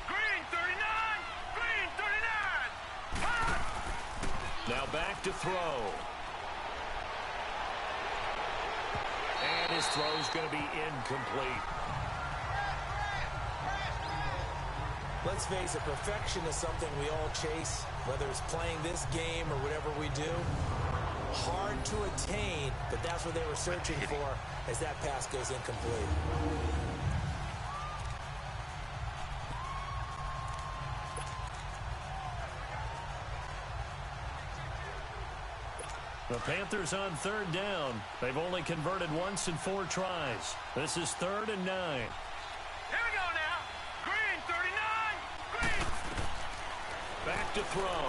Green 39. Green 39. Now back to throw. And his throw's going to be incomplete. Let's face it, perfection is something we all chase, whether it's playing this game or whatever we do. Hard to attain, but that's what they were searching for as that pass goes incomplete. The Panthers on 3rd down. They've only converted once in 4 tries. This is 3rd and 9. Here we go now. Green 39. Green. Back to throw.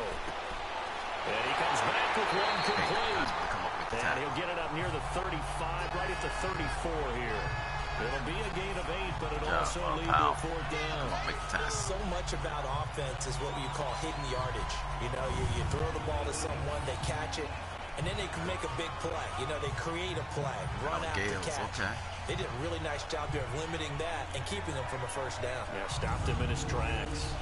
And he comes back with one complete. And he'll get it up near the 35, right at the 34 here. It'll be a gain of 8, but it'll also lead to a 4th down. So much about offense is what you call hidden yardage. You know, you throw the ball to someone, they catch it, and then they can make a big play. You know, they create a play, run out to catch. Okay. They did a really nice job there of limiting that and keeping them from a 1st down. Yeah, stopped him in his tracks.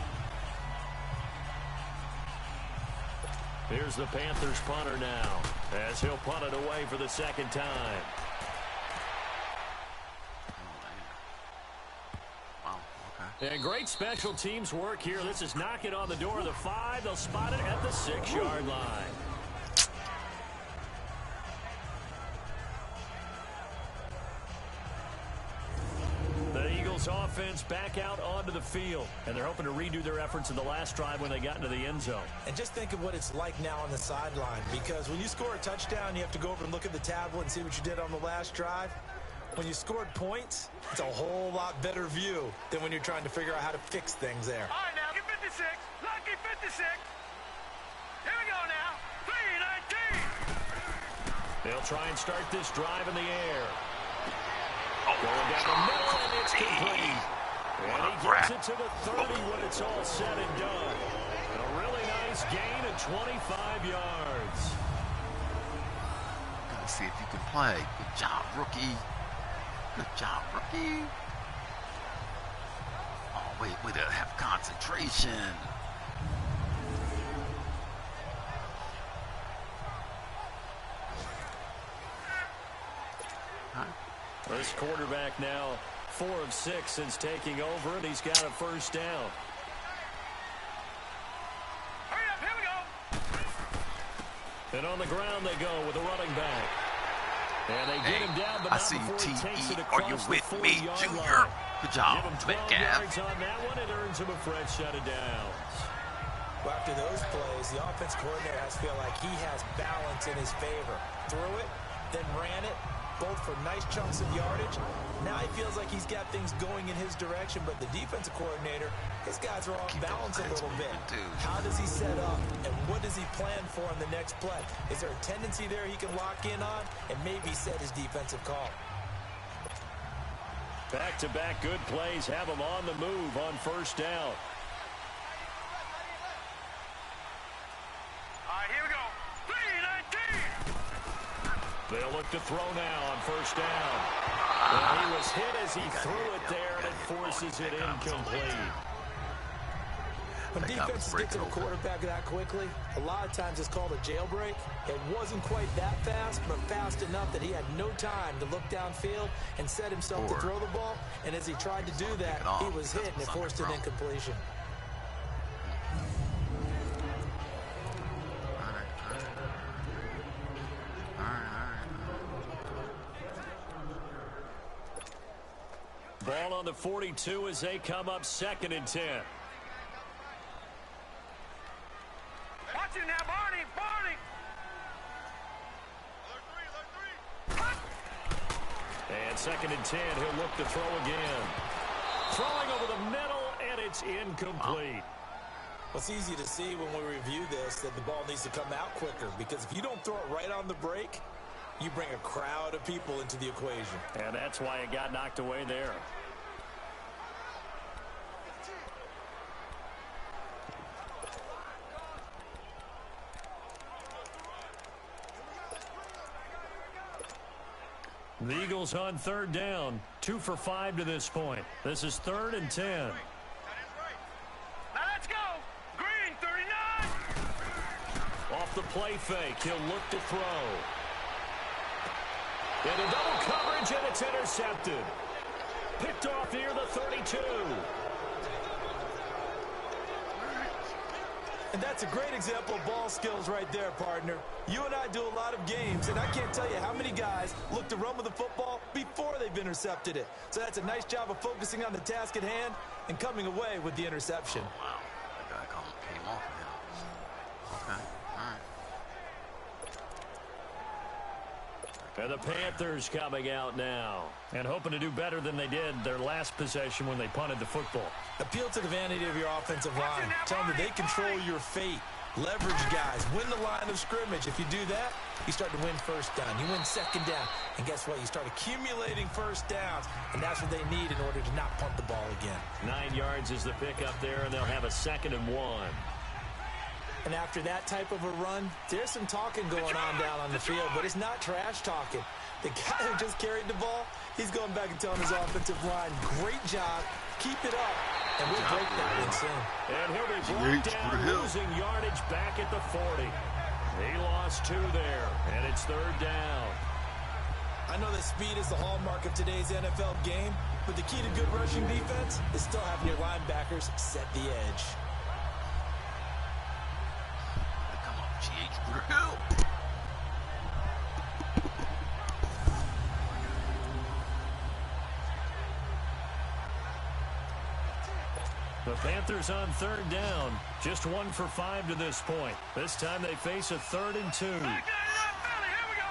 Here's the Panthers punter now, as he'll punt it away for the 2nd time. Wow, okay. And great special teams work here. This is knocking on the door of the 5. They'll spot it at the 6-yard line. Offense back out onto the field, and they're hoping to redo their efforts in the last drive when they got into the end zone. And just think of what it's like now on the sideline, because when you score a touchdown, you have to go over and look at the tablet and see what you did on the last drive. When you scored points, it's a whole lot better view than when you're trying to figure out how to fix things there. All right, now, get 56. Lucky 56. Here we go now. 3-19. They'll try and start this drive in the air. Going down the middle, and it's complete. And he gets it to the 30 when it's all said and done. And a really nice gain of 25 yards. Gotta see if you can play. Good job, rookie. Good job, rookie. Oh, wait, we gotta have concentration. This quarterback now 4 of 6 since taking over, and he's got a first down. Hurry up, here we go. And on the ground they go with a running back. And they get him down, but I not see you, before he takes it T.E. across Are you the with me, 40-yard Junior? line. Good job, Give him 12 Metcalf. yards on that one. It earns him a fresh set of downs. Well, after those plays, the offense coordinator has to feel like he has balance in his favor. Threw it, then ran it, both for nice chunks of yardage. Now he feels like he's got things going in his direction, but the defensive coordinator, his guys are off balance a little bit. How does he set up, and what does he plan for in the next play? Is there a tendency there he can lock in on and maybe set his defensive call? Back-to-back good plays have him on the move on first down. All right, here we go. 3-19. They'll look to throw now on first down. And he was hit as he threw it there, and it forces it incomplete. When defenses get to the quarterback that quickly, a lot of times it's called a jailbreak. It wasn't quite that fast, but fast enough that he had no time to look downfield and set himself to throw the ball. And as he tried to do that, he was hit, and it forced an incompletion. Ball on the 42 as they come up 2nd and 10. Watch it now, Barney. Barney. And 2nd and 10, he'll look to throw again. Throwing over the middle, and it's incomplete. Well, it's easy to see when we review this that the ball needs to come out quicker, because if you don't throw it right on the break, you bring a crowd of people into the equation. And that's why it got knocked away there. The Eagles on 3rd down, 2 for 5 to this point. This is 3rd and 10. Now let's go. Green, 39. Off the play fake, he'll look to throw. Into double coverage, and it's intercepted. Picked off near the 32. And that's a great example of ball skills right there, partner. You and I do a lot of games, and I can't tell you how many guys look to run with the football before they've intercepted it. So that's a nice job of focusing on the task at hand and coming away with the interception. Oh, wow. That guy came off of him. Okay, all right. And the Panthers coming out now and hoping to do better than they did their last possession when they punted the football. Appeal to the vanity of your offensive line. Tell them that they control your fate. Leverage guys. Win the line of scrimmage. If you do that, you start to win first down. You win 2nd down. And guess what? You start accumulating first downs. And that's what they need in order to not punt the ball again. 9 yards is the pickup there, and they'll have a 2nd and 1. And after that type of a run, there's some talking going on down on the field, but it's not trash talking. The guy who just carried the ball, he's going back and telling his offensive line, great job, keep it up, and we'll break that one soon. And he'll be brought down, losing yardage back at the 40. He lost 2 there, and it's 3rd down. I know that speed is the hallmark of today's NFL game, but the key to good rushing defense is still having your linebackers set the edge. The Panthers on 3rd down, just 1 for 5 to this point. This time they face a 3rd and 2. Back down in that belly. Here we go.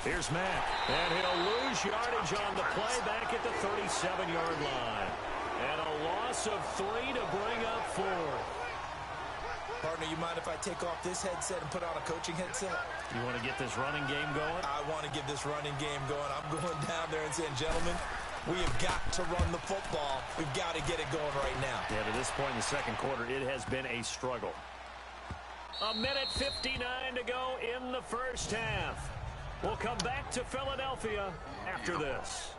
Here's Mack, and he'll lose yardage on the play back at the 37-yard line. And a loss of 3 to bring up 4. Partner, you mind if I take off this headset and put on a coaching headset? You want to get this running game going? I want to get this running game going. I'm going down there and saying, gentlemen, we have got to run the football. We've got to get it going right now. Yeah, to this point in the second quarter, it has been a struggle. A minute 59 to go in the first half. We'll come back to Philadelphia after this.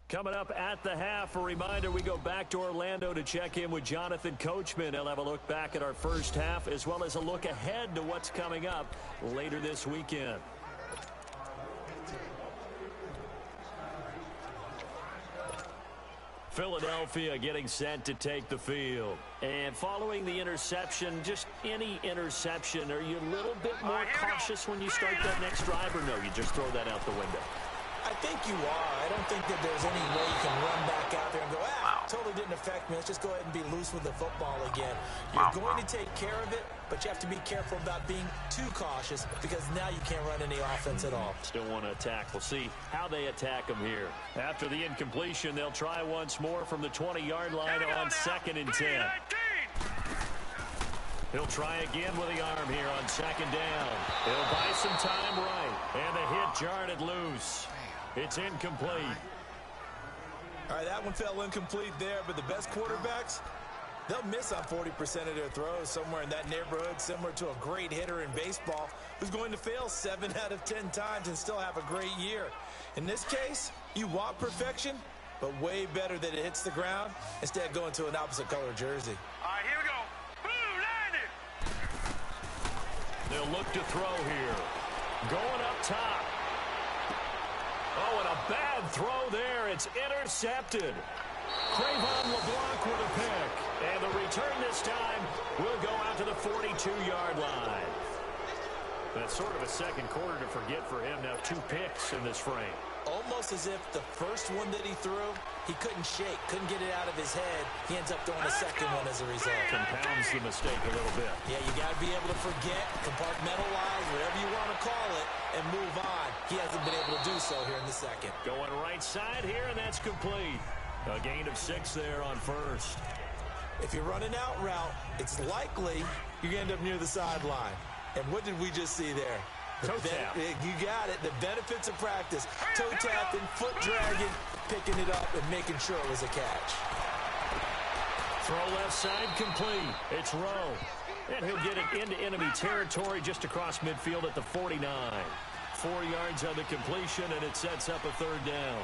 Coming up at the half, a reminder, we go back to Orlando to check in with Jonathan Coachman. He'll have a look back at our first half as well as a look ahead to what's coming up later this weekend. Philadelphia getting set to take the field. And following the interception, just any interception, are you a little bit more cautious when you start that next drive, or no, you just throw that out the window? I think you are. I don't think that there's any way you can run back out there and go, totally didn't affect me. Let's just go ahead and be loose with the football again. You're going to take care of it, but you have to be careful about being too cautious because now you can't run any offense at all. Still want to attack. We'll see how they attack them here. After the incompletion, they'll try once more from the 20-yard line on 2nd and 10. He'll try again with the arm here on 2nd down. He'll buy some time right. And the hit jarred it loose. It's incomplete. All right, that one fell incomplete there, but the best quarterbacks, they'll miss on 40% of their throws, somewhere in that neighborhood, similar to a great hitter in baseball who's going to fail 7 out of 10 times and still have a great year. In this case, you want perfection, but way better that it hits the ground instead of going to an opposite color jersey. All right, here we go. Blue landed. They'll look to throw here. Going up top. Oh, and a bad throw there. It's intercepted. Trayvon LeBlanc with a pick. And the return this time will go out to the 42-yard line. That's sort of a second quarter to forget for him. Now 2 picks in this frame. Almost as if the first one that he threw, he couldn't shake, couldn't get it out of his head. He ends up throwing a second one as a result. Compounds the mistake a little bit. Yeah, you got to be able to forget, compartmentalize, whatever you want to call it, and move on. He hasn't been able to do so here in the second. Going right side here, and that's complete. A gain of 6 there on first. If you're running out route, it's likely you're going to end up near the sideline. And what did we just see there? Toe tap. You got it. The benefits of practice. Toe tapping, foot dragging, picking it up, and making sure it was a catch. Throw left side complete. It's Rowe. And he'll get it into enemy territory just across midfield at the 49. 4 yards on the completion, and it sets up a 3rd down.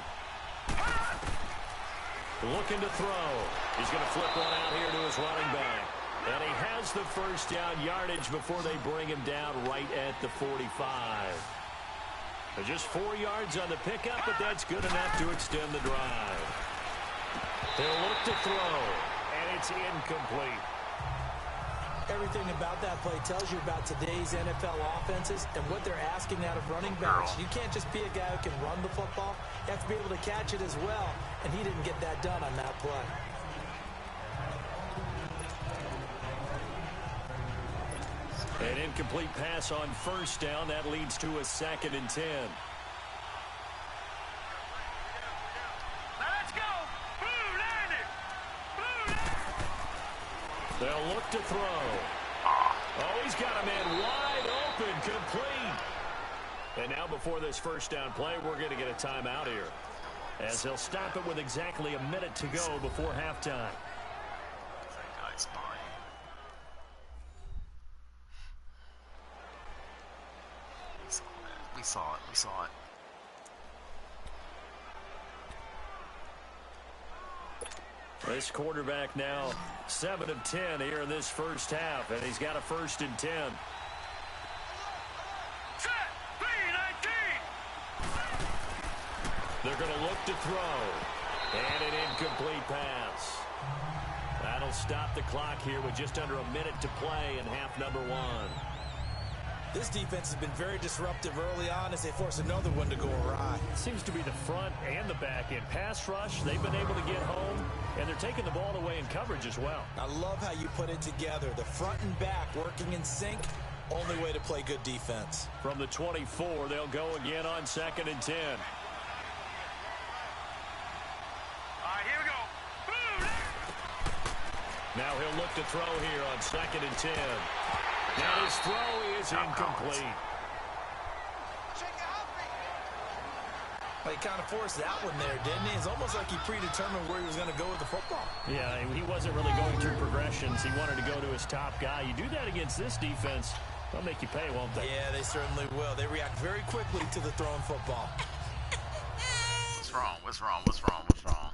Looking to throw. He's going to flip one out here to his running back. And he has the first down yardage before they bring him down right at the 45. Just 4 yards on the pickup, but that's good enough to extend the drive. They'll look to throw, and it's incomplete. Everything about that play tells you about today's NFL offenses and what they're asking out of running backs. You can't just be a guy who can run the football. You have to be able to catch it as well, and he didn't get that done on that play. An incomplete pass on first down. That leads to a 2nd and 10. Let's go. Blue landed. Blue landed. They'll look to throw. Oh, he's got a man wide open, complete. And now before this first down play, we're going to get a timeout here, as they'll stop it with exactly a minute to go before halftime. We saw it. This quarterback now 7 of 10 here in this first half, and he's got a 1st and 10. Set. 3-19. They're going to look to throw. And an incomplete pass. That'll stop the clock here with just under a minute to play in half number 1. This defense has been very disruptive early on as they force another one to go awry. Seems to be the front and the back end. Pass rush, they've been able to get home, and they're taking the ball away in coverage as well. I love how you put it together. The front and back working in sync, only way to play good defense. From the 24, they'll go again on 2nd and 10. All right, here we go. Boom! Now he'll look to throw here on 2nd and 10. And his throw is incomplete. Well, he kind of forced that one there, didn't he? It's almost like he predetermined where he was going to go with the football. Yeah, he wasn't really going through progressions. He wanted to go to his top guy. You do that against this defense, they'll make you pay, won't they? Yeah, they certainly will. They react very quickly to the thrown football. What's wrong? What's wrong? What's wrong? What's wrong?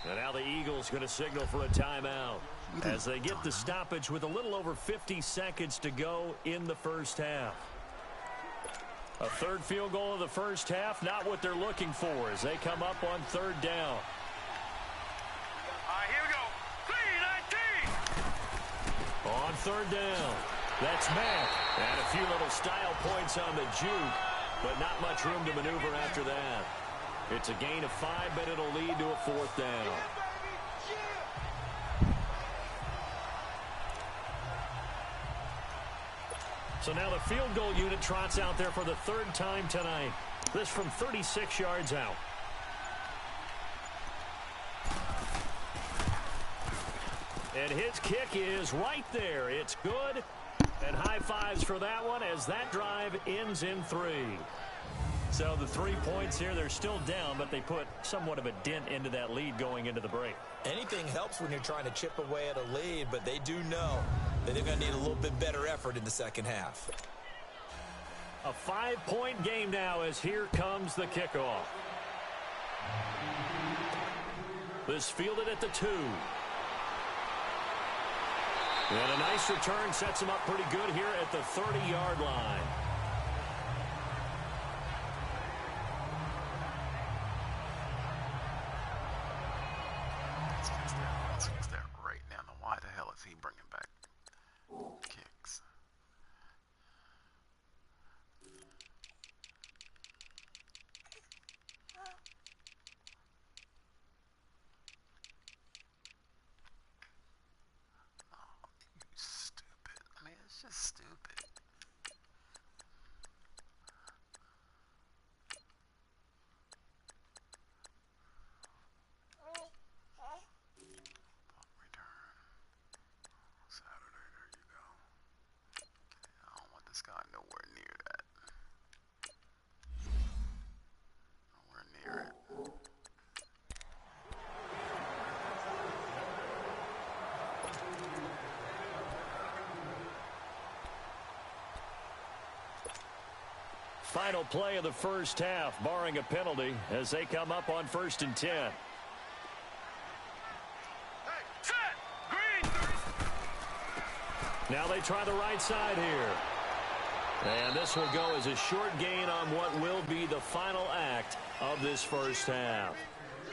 And now the Eagles going to signal for a timeout as they get the stoppage with a little over 50 seconds to go in the first half. A third field goal of the first half, not what they're looking for as they come up on 3rd down. All right, here we go. 3-19. On 3rd down, that's Mack. And a few little style points on the juke, but not much room to maneuver after that. It's a gain of 5, but it'll lead to a 4th down. So now the field goal unit trots out there for the 3rd time tonight. This from 36 yards out. And his kick is right there. It's good. And high fives for that one as that drive ends in 3. So the 3 points here, they're still down, but they put somewhat of a dent into that lead going into the break. Anything helps when you're trying to chip away at a lead, but they do know that they're going to need a little bit better effort in the second half. A 5-point game now as here comes the kickoff. This fielded at the 2. And a nice return sets him up pretty good here at the 30-yard line. He's there right now. Now, why the hell is he bringing back kicks? Oh, you stupid. I mean, it's just stupid. This guy nowhere near that. Nowhere near it. Final play of the first half, barring a penalty, as they come up on 1st and 10. Hey, set. Green. Now they try the right side here. And this will go as a short gain on what will be the final act of this first half.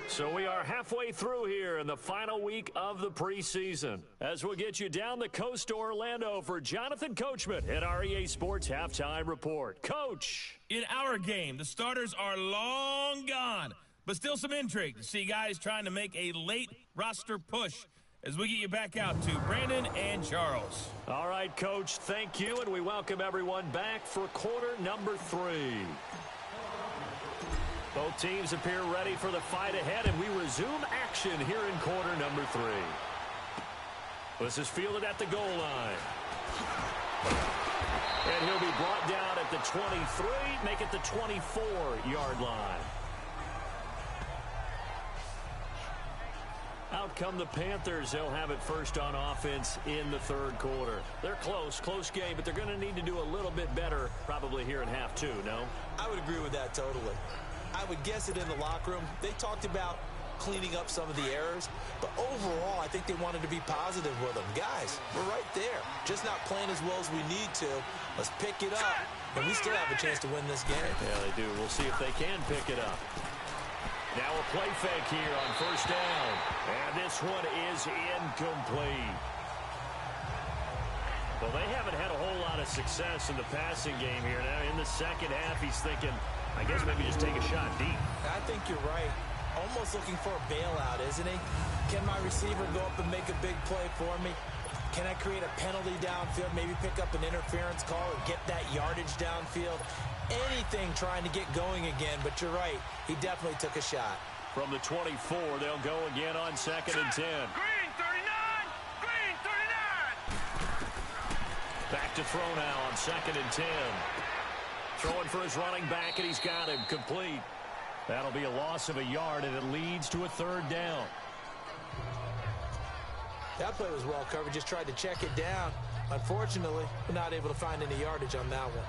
So we are halfway through here in the final week of the preseason. As we'll get you down the coast to Orlando for Jonathan Coachman at our EA Sports Halftime Report. Coach. In our game, the starters are long gone, but still some intrigue to see guys trying to make a late roster push as we get you back out to Brandon and Charles. All right, Coach, thank you, and we welcome everyone back for quarter number 3. Both teams appear ready for the fight ahead, and we resume action here in quarter number 3. This is fielded at the goal line. And he'll be brought down at the 23, make it the 24-yard line. Out come the Panthers. They'll have it first on offense in the third quarter. They're close game, but they're going to need to do a little bit better probably here in half 2, no? I would agree with that totally. I would guess it in the locker room. They talked about cleaning up some of the errors, but overall, I think they wanted to be positive with them. Guys, we're right there. Just not playing as well as we need to. Let's pick it up, and we still have a chance to win this game. Yeah, they do. We'll see if they can pick it up. Now a play fake here on first down. And this one is incomplete. Well, they haven't had a whole lot of success in the passing game here. Now in the second half, he's thinking, I guess maybe just take a shot deep. I think you're right. Almost looking for a bailout, isn't he? Can my receiver go up and make a big play for me? Can I create a penalty downfield, maybe pick up an interference call and get that yardage downfield? Anything trying to get going again, but you're right. He definitely took a shot. From the 24, they'll go again on 2nd and 10. Green 39! Green 39! Back to throw now on 2nd and 10. Throwing for his running back, and he's got him complete. That'll be a loss of a yard, and it leads to a third down. That play was well covered. Just tried to check it down. Unfortunately, we're not able to find any yardage on that one.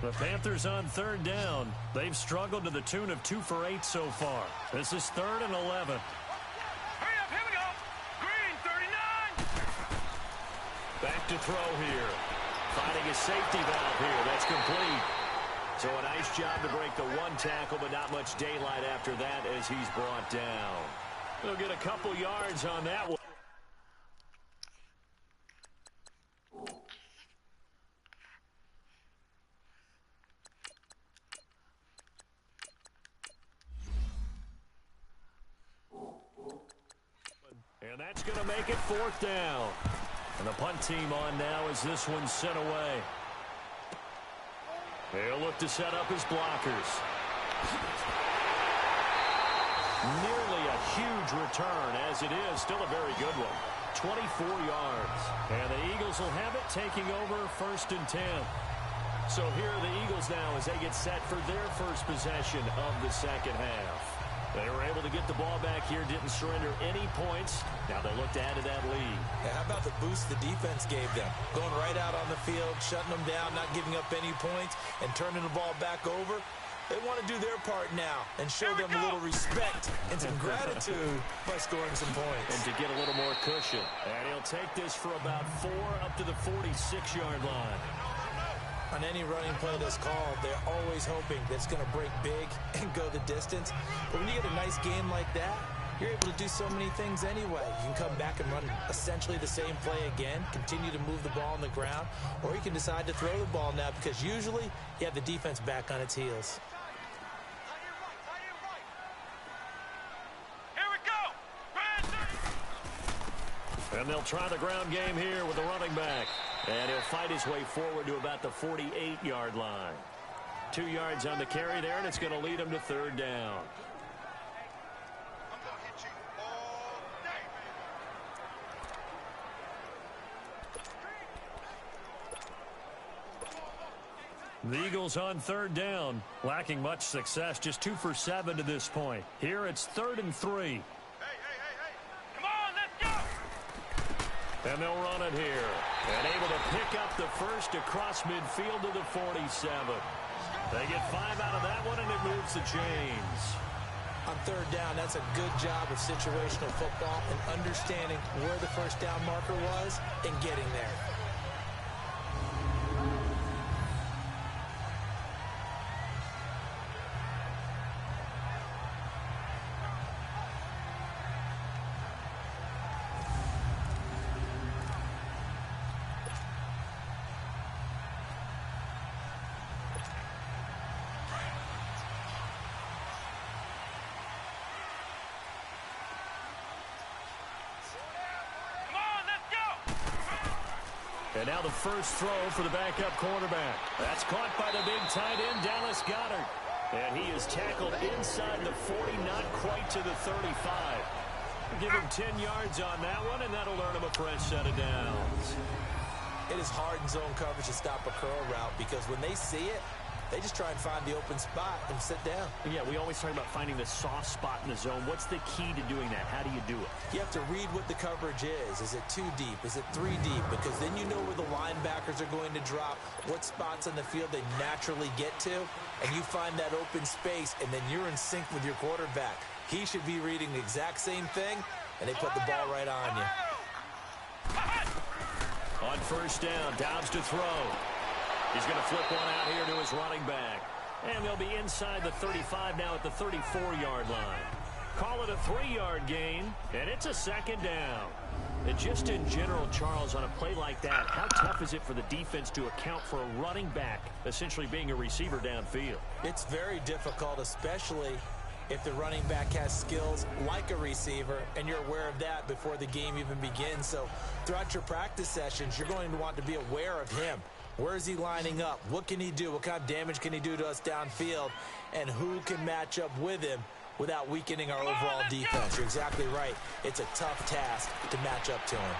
The Panthers on third down. They've struggled to the tune of 2 for 8 so far. This is 3rd and 11. Hurry up, here we go! Green 39! Back to throw here. Finding a safety valve here. That's complete. So a nice job to break the 1 tackle, but not much daylight after that as he's brought down. He'll get a couple yards on that one. And that's going to make it 4th down. And the punt team on now as this one's sent away. They'll look to set up his blockers. Nearly a huge return, as it is. Still a very good one. 24 yards. And the Eagles will have it, taking over 1st and 10. So here are the Eagles now as they get set for their first possession of the second half. They were able to get the ball back here, didn't surrender any points. Now they look to add to that lead. Yeah, how about the boost the defense gave them? Going right out on the field, shutting them down, not giving up any points, and turning the ball back over. They want to do their part now and show them a little respect and some gratitude by scoring some points. And to get a little more cushion. And he'll take this for about 4 up to the 46-yard line. On any running play that's called, they're always hoping that it's going to break big and go the distance. But when you get a nice game like that, you're able to do so many things anyway. You can come back and run essentially the same play again, continue to move the ball on the ground, or you can decide to throw the ball now because usually you have the defense back on its heels. Here we go! And they'll try the ground game here with the running back. And he'll fight his way forward to about the 48-yard line. 2 yards on the carry there, and it's going to lead him to 3rd down. The Eagles on 3rd down, lacking much success, just 2 for 7 to this point. Here it's 3rd and 3. Come on, let's go! And they'll run it here. And able to pick up the first across midfield to the 47. They get 5 out of that one, and it moves the chains. On 3rd down, that's a good job of situational football and understanding where the first down marker was and getting there. And now the first throw for the backup quarterback. That's caught by the big tight end, Dallas Goedert. And he is tackled inside the 40, not quite to the 35. Give him 10 yards on that one, and that'll earn him a fresh set of downs. It is hard in zone coverage to stop a curl route because when they see it, they just try and find the open spot and sit down. Yeah, we always talk about finding the soft spot in the zone. What's the key to doing that? How do you do it? You have to read what the coverage is. Is it 2 deep? Is it 3 deep? Because then you know where the linebackers are going to drop, what spots on the field they naturally get to, and you find that open space, and then you're in sync with your quarterback. He should be reading the exact same thing, and they put the ball right on you. On first down, Dobbs to throw. He's going to flip one out here to his running back. And they'll be inside the 35 now at the 34-yard line. Call it a 3-yard gain, and it's a second down. And just in general, Charles, on a play like that, how tough is it for the defense to account for a running back essentially being a receiver downfield? It's very difficult, especially if the running back has skills like a receiver, and you're aware of that before the game even begins. So throughout your practice sessions, you're going to want to be aware of him. Where is he lining up? What can he do? What kind of damage can he do to us downfield? And who can match up with him without weakening our overall defense? You're exactly right. It's a tough task to match up to him.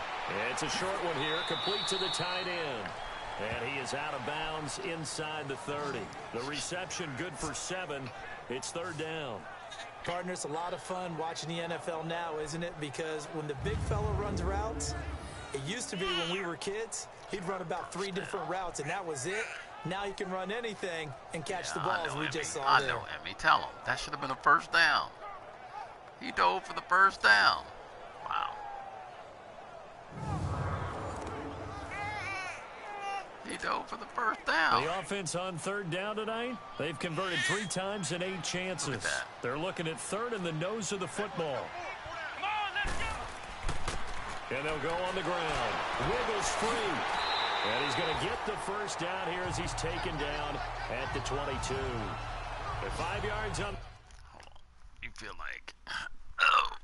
It's a short one here, complete to the tight end. And he is out of bounds inside the 30. The reception good for 7. It's third down. Partner, it's a lot of fun watching the NFL now, isn't it? Because when the big fella runs routes, it used to be when we were kids, he'd run about 3 different routes, and that was it. Now he can run anything and catch the balls we just saw there. I know, Emmy. Tell him. That should have been a first down. He dove for the first down. Wow. He dove for the first down. The offense on third down tonight, they've converted 3 times in 8 chances. Look at that. They're looking at third in the nose of the football. Come on, let's go. And they'll go on the ground. Wiggles free. And he's going to get the first down here as he's taken down at the 22. At 5 yards on. Hold on. You feel like, oh.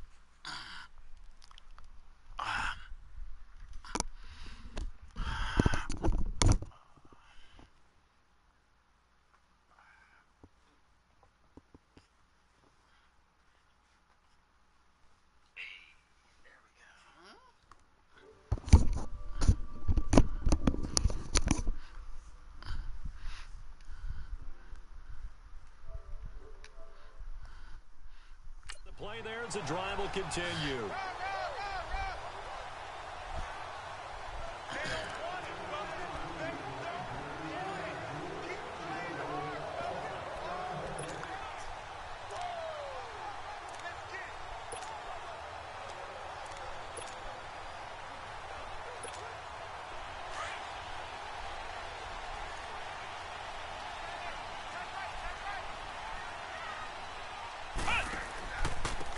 Play there as the drive will continue.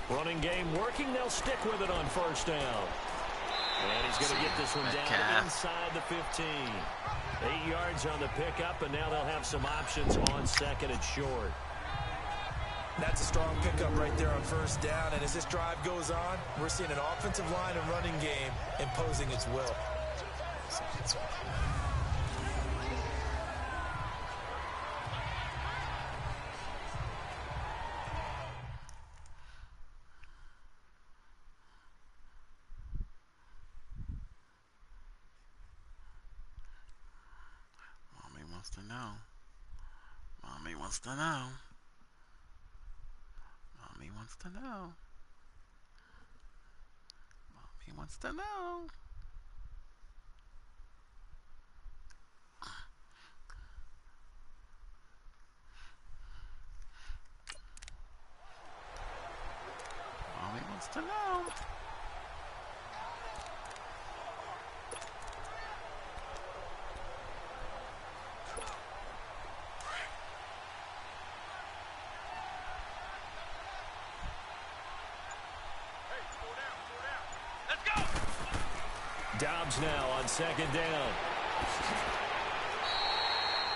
Running game working. They'll stick with it on first down. And he's going to get this one down inside the 15. 8 yards on the pickup, and now they'll have some options on second and short. That's a strong pickup right there on first down. And as this drive goes on, we're seeing an offensive line and running game imposing its will. Mommy wants to know. Mommy wants to know. Mommy wants to know. Mommy wants to know. Dobbs now on second down.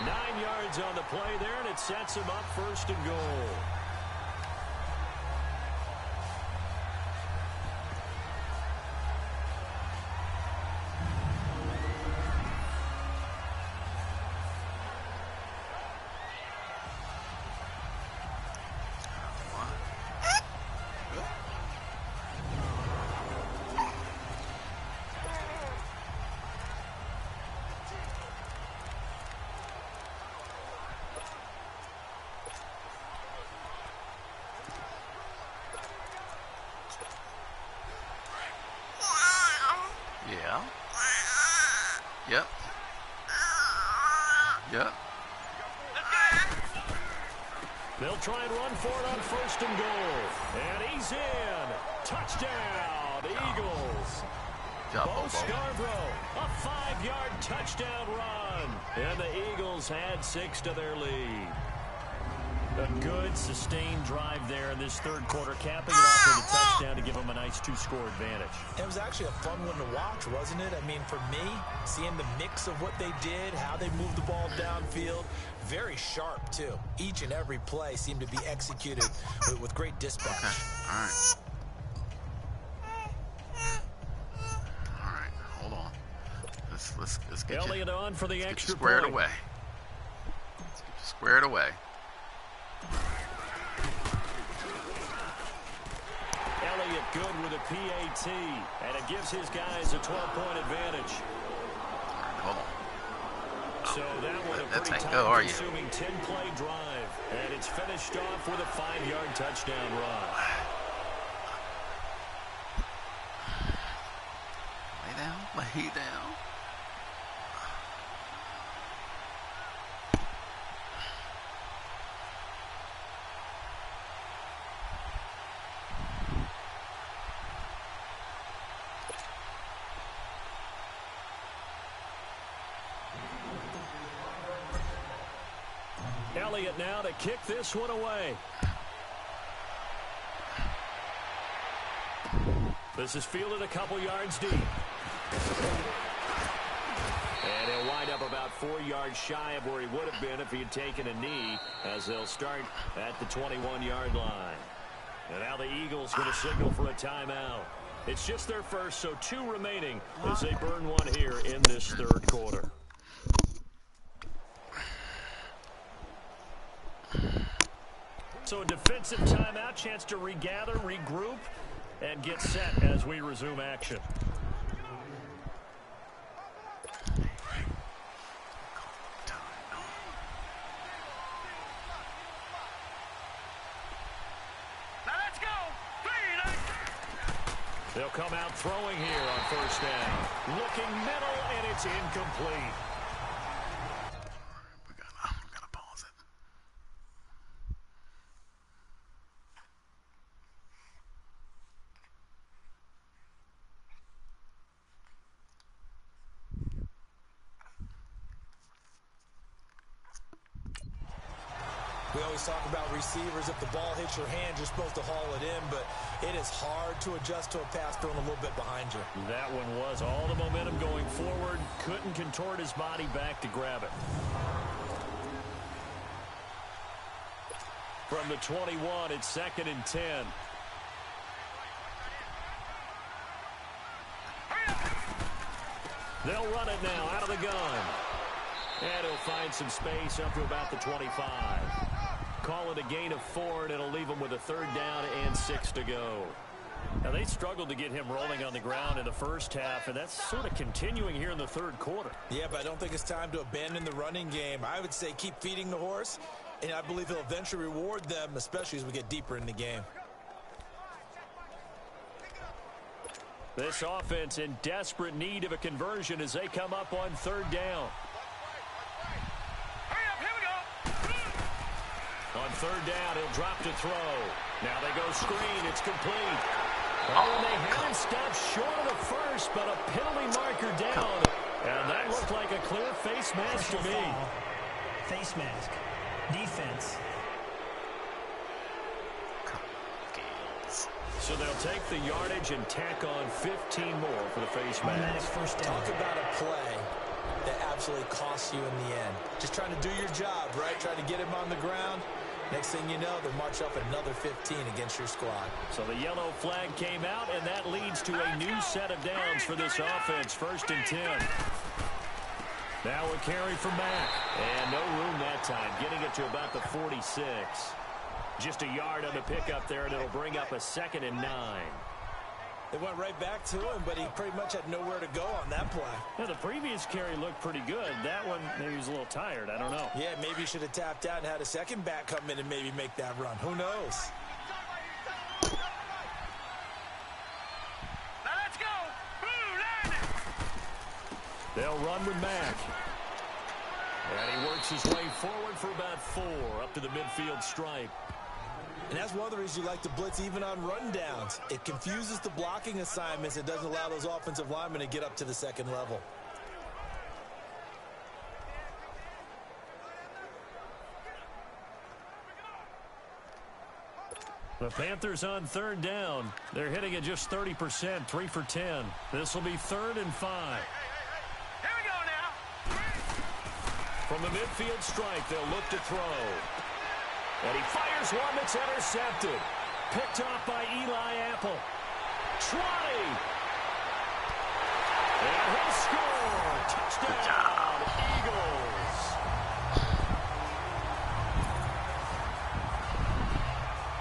9 yards on the play there, and it sets him up first and goal. Yep. Yep. They'll try and run for it on 1st and goal. And he's in. Touchdown, Eagles. Bo Scarborough, a 5-yard touchdown run. And the Eagles had 6 to their lead. A good, sustained drive there in this third quarter, capping it off with a touchdown to give them a nice 2-score advantage. It was actually a fun one to watch, wasn't it? I mean, for me, seeing the mix of what they did, how they moved the ball downfield, very sharp, too. Each and every play seemed to be executed with great dispatch. Okay. All right. All right. Hold on. Let's get Elliott on for the extra squared point. away. Let's get you squared away. Elliott good with a PAT, and it gives his guys a 12-point advantage. Hold on. So that one a That's pretty how go, are you? time-consuming 10-play drive, and it's finished off with a 5-yard touchdown run. Lay down. Lay down. Elliott now to kick this one away. This is fielded a couple yards deep. And he'll wind up about 4 yards shy of where he would have been if he had taken a knee, as they'll start at the 21-yard line. And now the Eagles going to signal for a timeout. It's just their first, so 2 remaining as they burn one here in this third quarter. So a defensive timeout, chance to regather, regroup, and get set as we resume action. Now let's go. 3, They'll come out throwing here on 1st down. Looking middle, and it's incomplete. We gotta pause it. We always talk about receivers. If the ball hits your hand, you're supposed to haul it in, but it is hard to adjust to a pass thrown a little bit behind you. That one was all the momentum going forward. Couldn't contort his body back to grab it. From the 21, it's 2nd and 10. They'll run it now out of the gun. And he'll find some space up to about the 25. Call it a gain of 4, and it'll leave him with a 3rd down and 6 to go. Now, they struggled to get him rolling on the ground in the first half, and that's sort of continuing here in the third quarter. Yeah, but I don't think it's time to abandon the running game. I would say keep feeding the horse, and I believe he'll eventually reward them, especially as we get deeper in the game. This offense in desperate need of a conversion as they come up on 3rd down. On 3rd down, he'll drop to throw. Now they go screen. It's complete. Oh, and they had him stopped short of the first, but a penalty marker down. And that looked like a clear face mask to me. Face mask. Defense. So they'll take the yardage and tack on 15 more for the face mask. First down. Talk about a play that absolutely costs you in the end. Just trying to do your job, right? Trying to get him on the ground. Next thing you know, they'll march up another 15 against your squad. So the yellow flag came out, and that leads to a new set of downs for this offense. 1st and 10. Now a carry for Mack. And no room that time, getting it to about the 46. Just a yard on the pickup there, and it'll bring up a 2nd and 9. They went right back to him, but he pretty much had nowhere to go on that play. Yeah, the previous carry looked pretty good. That one, maybe he was a little tired. I don't know. Yeah, maybe he should have tapped out and had a second back come in and maybe make that run. Who knows? Now let's go. Blue line. They'll run with Mack. And he works his way forward for about 4 up to the midfield stripe. And that's one of the reasons you like to blitz even on rundowns. It confuses the blocking assignments. It doesn't allow those offensive linemen to get up to the second level. The Panthers on third down. They're hitting at just 30%, 3 for 10. This will be 3rd and 5. Here we go now. From the midfield strike, they'll look to throw. And he fires one that's intercepted. Picked off by Eli Apple. 20. And he'll score. Touchdown, Eagles.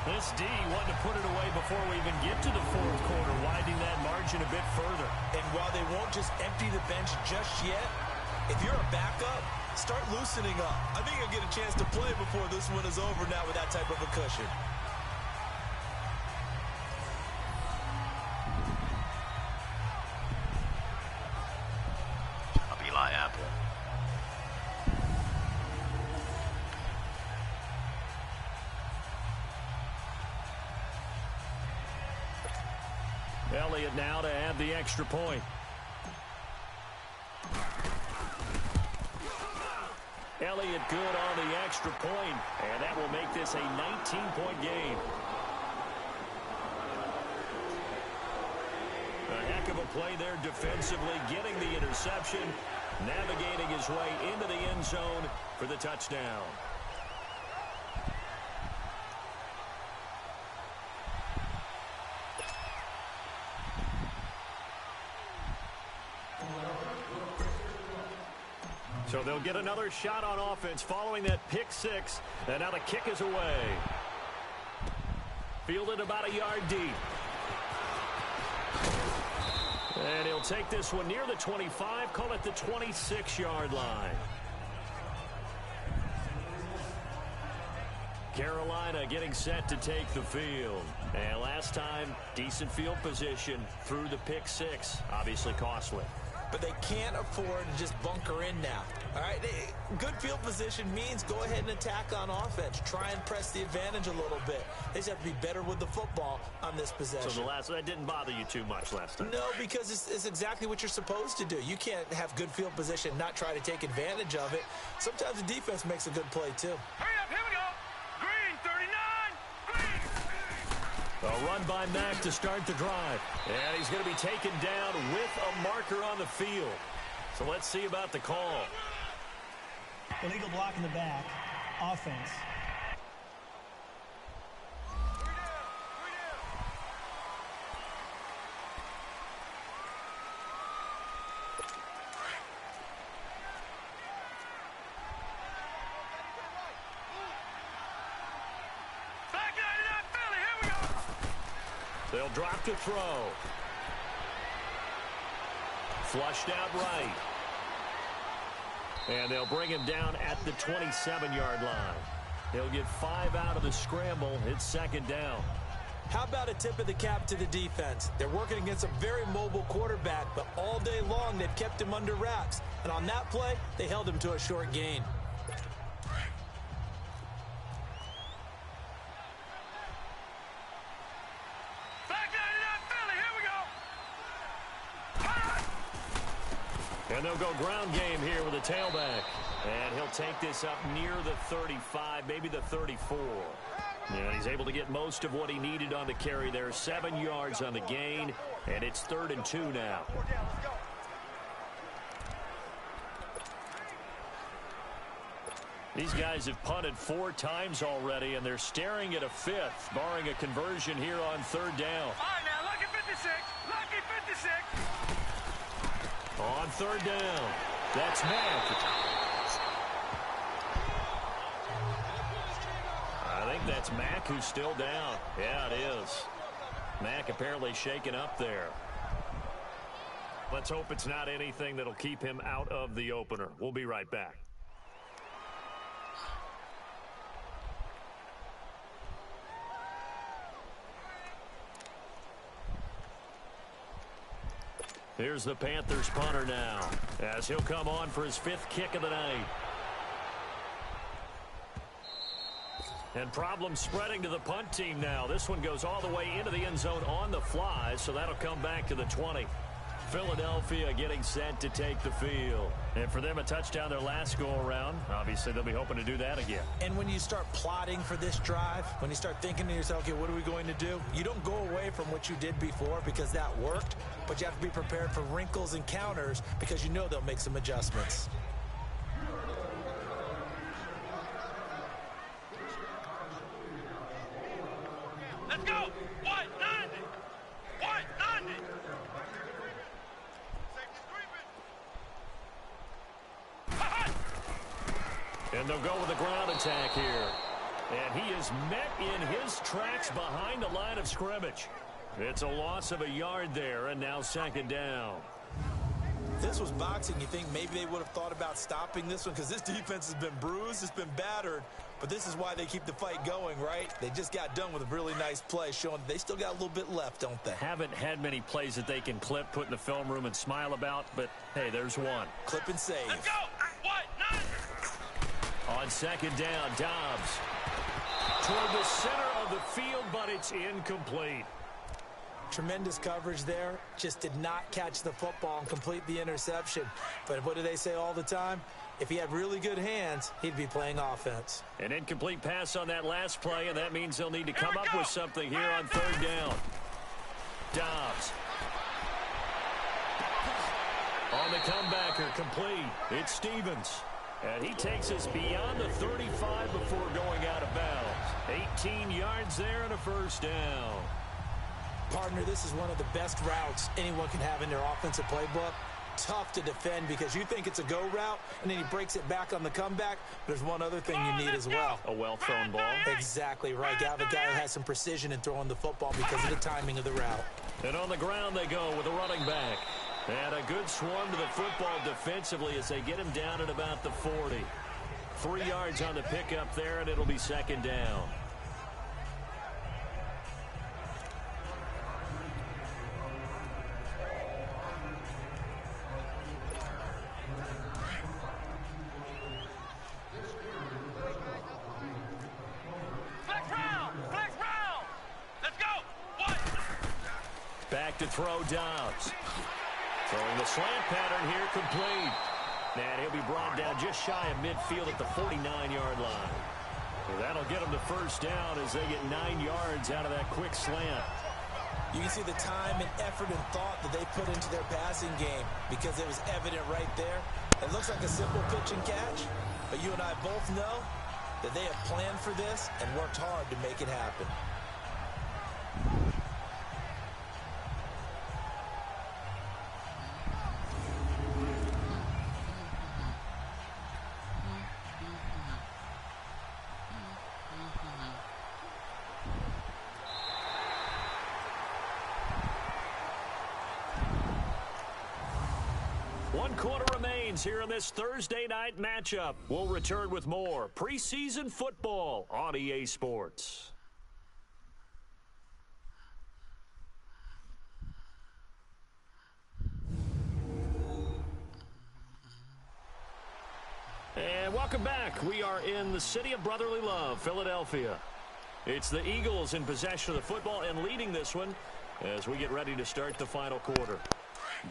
This D wanted to put it away before we even get to the 4th quarter, widening that margin a bit further. And while they won't just empty the bench just yet, if you're a backup, start loosening up. I think you'll get a chance to play before this one is over now with that type of a cushion. Eli Apple. Elliott now to add the extra point. Elliott good on the extra point, and that will make this a 19-point game. A heck of a play there defensively, getting the interception, navigating his way into the end zone for the touchdown. So they'll get another shot on offense following that pick 6. And now the kick is away. Fielded about a yard deep. And he'll take this one near the 25, call it the 26-yard line. Carolina getting set to take the field. And last time, decent field position through the pick 6. Obviously costly. But they can't afford to just bunker in now. All right, good field position means go ahead and attack on offense. Try and press the advantage a little bit. They just have to be better with the football on this possession. So that didn't bother you too much last time? No, because it's exactly what you're supposed to do. You can't have good field position, not try to take advantage of it. Sometimes the defense makes a good play, too. Hurry up, here we go. Green, 39. Green. A run by Mack to start the drive. And he's going to be taken down with a marker on the field. So let's see about the call. Illegal block in the back. Offense. Back 99 Philly, here we go. They'll drop to throw. Flushed out right. And they'll bring him down at the 27-yard line. He'll get 5 out of the scramble. It's second down. How about a tip of the cap to the defense? They're working against a very mobile quarterback, but all day long they've kept him under wraps. And on that play, they held him to a short gain. Back 99 Philly, here we go. And they'll go ground game here with a tailback. And he'll take this up near the 35, maybe the 34. Yeah, he's able to get most of what he needed on the carry there. 7 yards on the gain, and it's 3rd and 2 now. These guys have punted 4 times already, and they're staring at a 5th, barring a conversion here on 3rd down. All right, now, lucky 56. Lucky 56. On 3rd down, that's Mack. I think that's Mack who's still down. Yeah, it is. Mack apparently shaken up there. Let's hope it's not anything that'll keep him out of the opener. We'll be right back. Here's the Panthers punter now, as he'll come on for his 5th kick of the night. And problems spreading to the punt team now. This one goes all the way into the end zone on the fly, so that'll come back to the 20. Philadelphia getting set to take the field. And for them, a touchdown their last go-around. Obviously, they'll be hoping to do that again. And when you start plotting for this drive, when you start thinking to yourself, okay, what are we going to do? You don't go away from what you did before because that worked, but you have to be prepared for wrinkles and counters because you know they'll make some adjustments. Let's go! 190! 190! And they'll go with a ground attack here. And he is met in his tracks behind the line of scrimmage. It's a loss of a yard there, and now 2nd down. If this was boxing, you think maybe they would have thought about stopping this one because this defense has been bruised, it's been battered, but this is why they keep the fight going, right? They just got done with a really nice play showing they still got a little bit left, don't they? Haven't had many plays that they can clip, put in the film room, and smile about, but hey, there's one. Clip and save. Let's go! 190! On 2nd down, Dobbs toward the center of the field, but it's incomplete. Tremendous coverage there. Just did not catch the football and complete the interception. But what do they say all the time? If he had really good hands, he'd be playing offense. An incomplete pass on that last play, and that means they'll need to come up with something here on 3rd down. Dobbs. On the comebacker, complete. It's Stevens. And he takes us beyond the 35 before going out of bounds. 18 yards there and a 1st down. Partner, this is one of the best routes anyone can have in their offensive playbook. Tough to defend because you think it's a go route, and then he breaks it back on the comeback. There's one other thing you need as well. A well-thrown ball. Exactly right. You have a guy who has some precision in throwing the football because of the timing of the route. And on the ground they go with a running back. And a good swarm to the football defensively as they get him down at about the 40. 3 yards on the pickup there, and it'll be 2nd down. Flex round! Let's go! 1! Back to throw, Dobbs. Throwing the slant pattern here, complete. And he'll be brought down just shy of midfield at the 49-yard line. So that'll get them to 1st down as they get 9 yards out of that quick slant. You can see the time and effort and thought that they put into their passing game because it was evident right there. It looks like a simple pitch and catch, but you and I both know that they have planned for this and worked hard to make it happen. One quarter remains here in this Thursday night matchup. We'll return with more preseason football on EA Sports. And welcome back. We are in the city of brotherly love, Philadelphia. It's the Eagles in possession of the football and leading this one as we get ready to start the final quarter.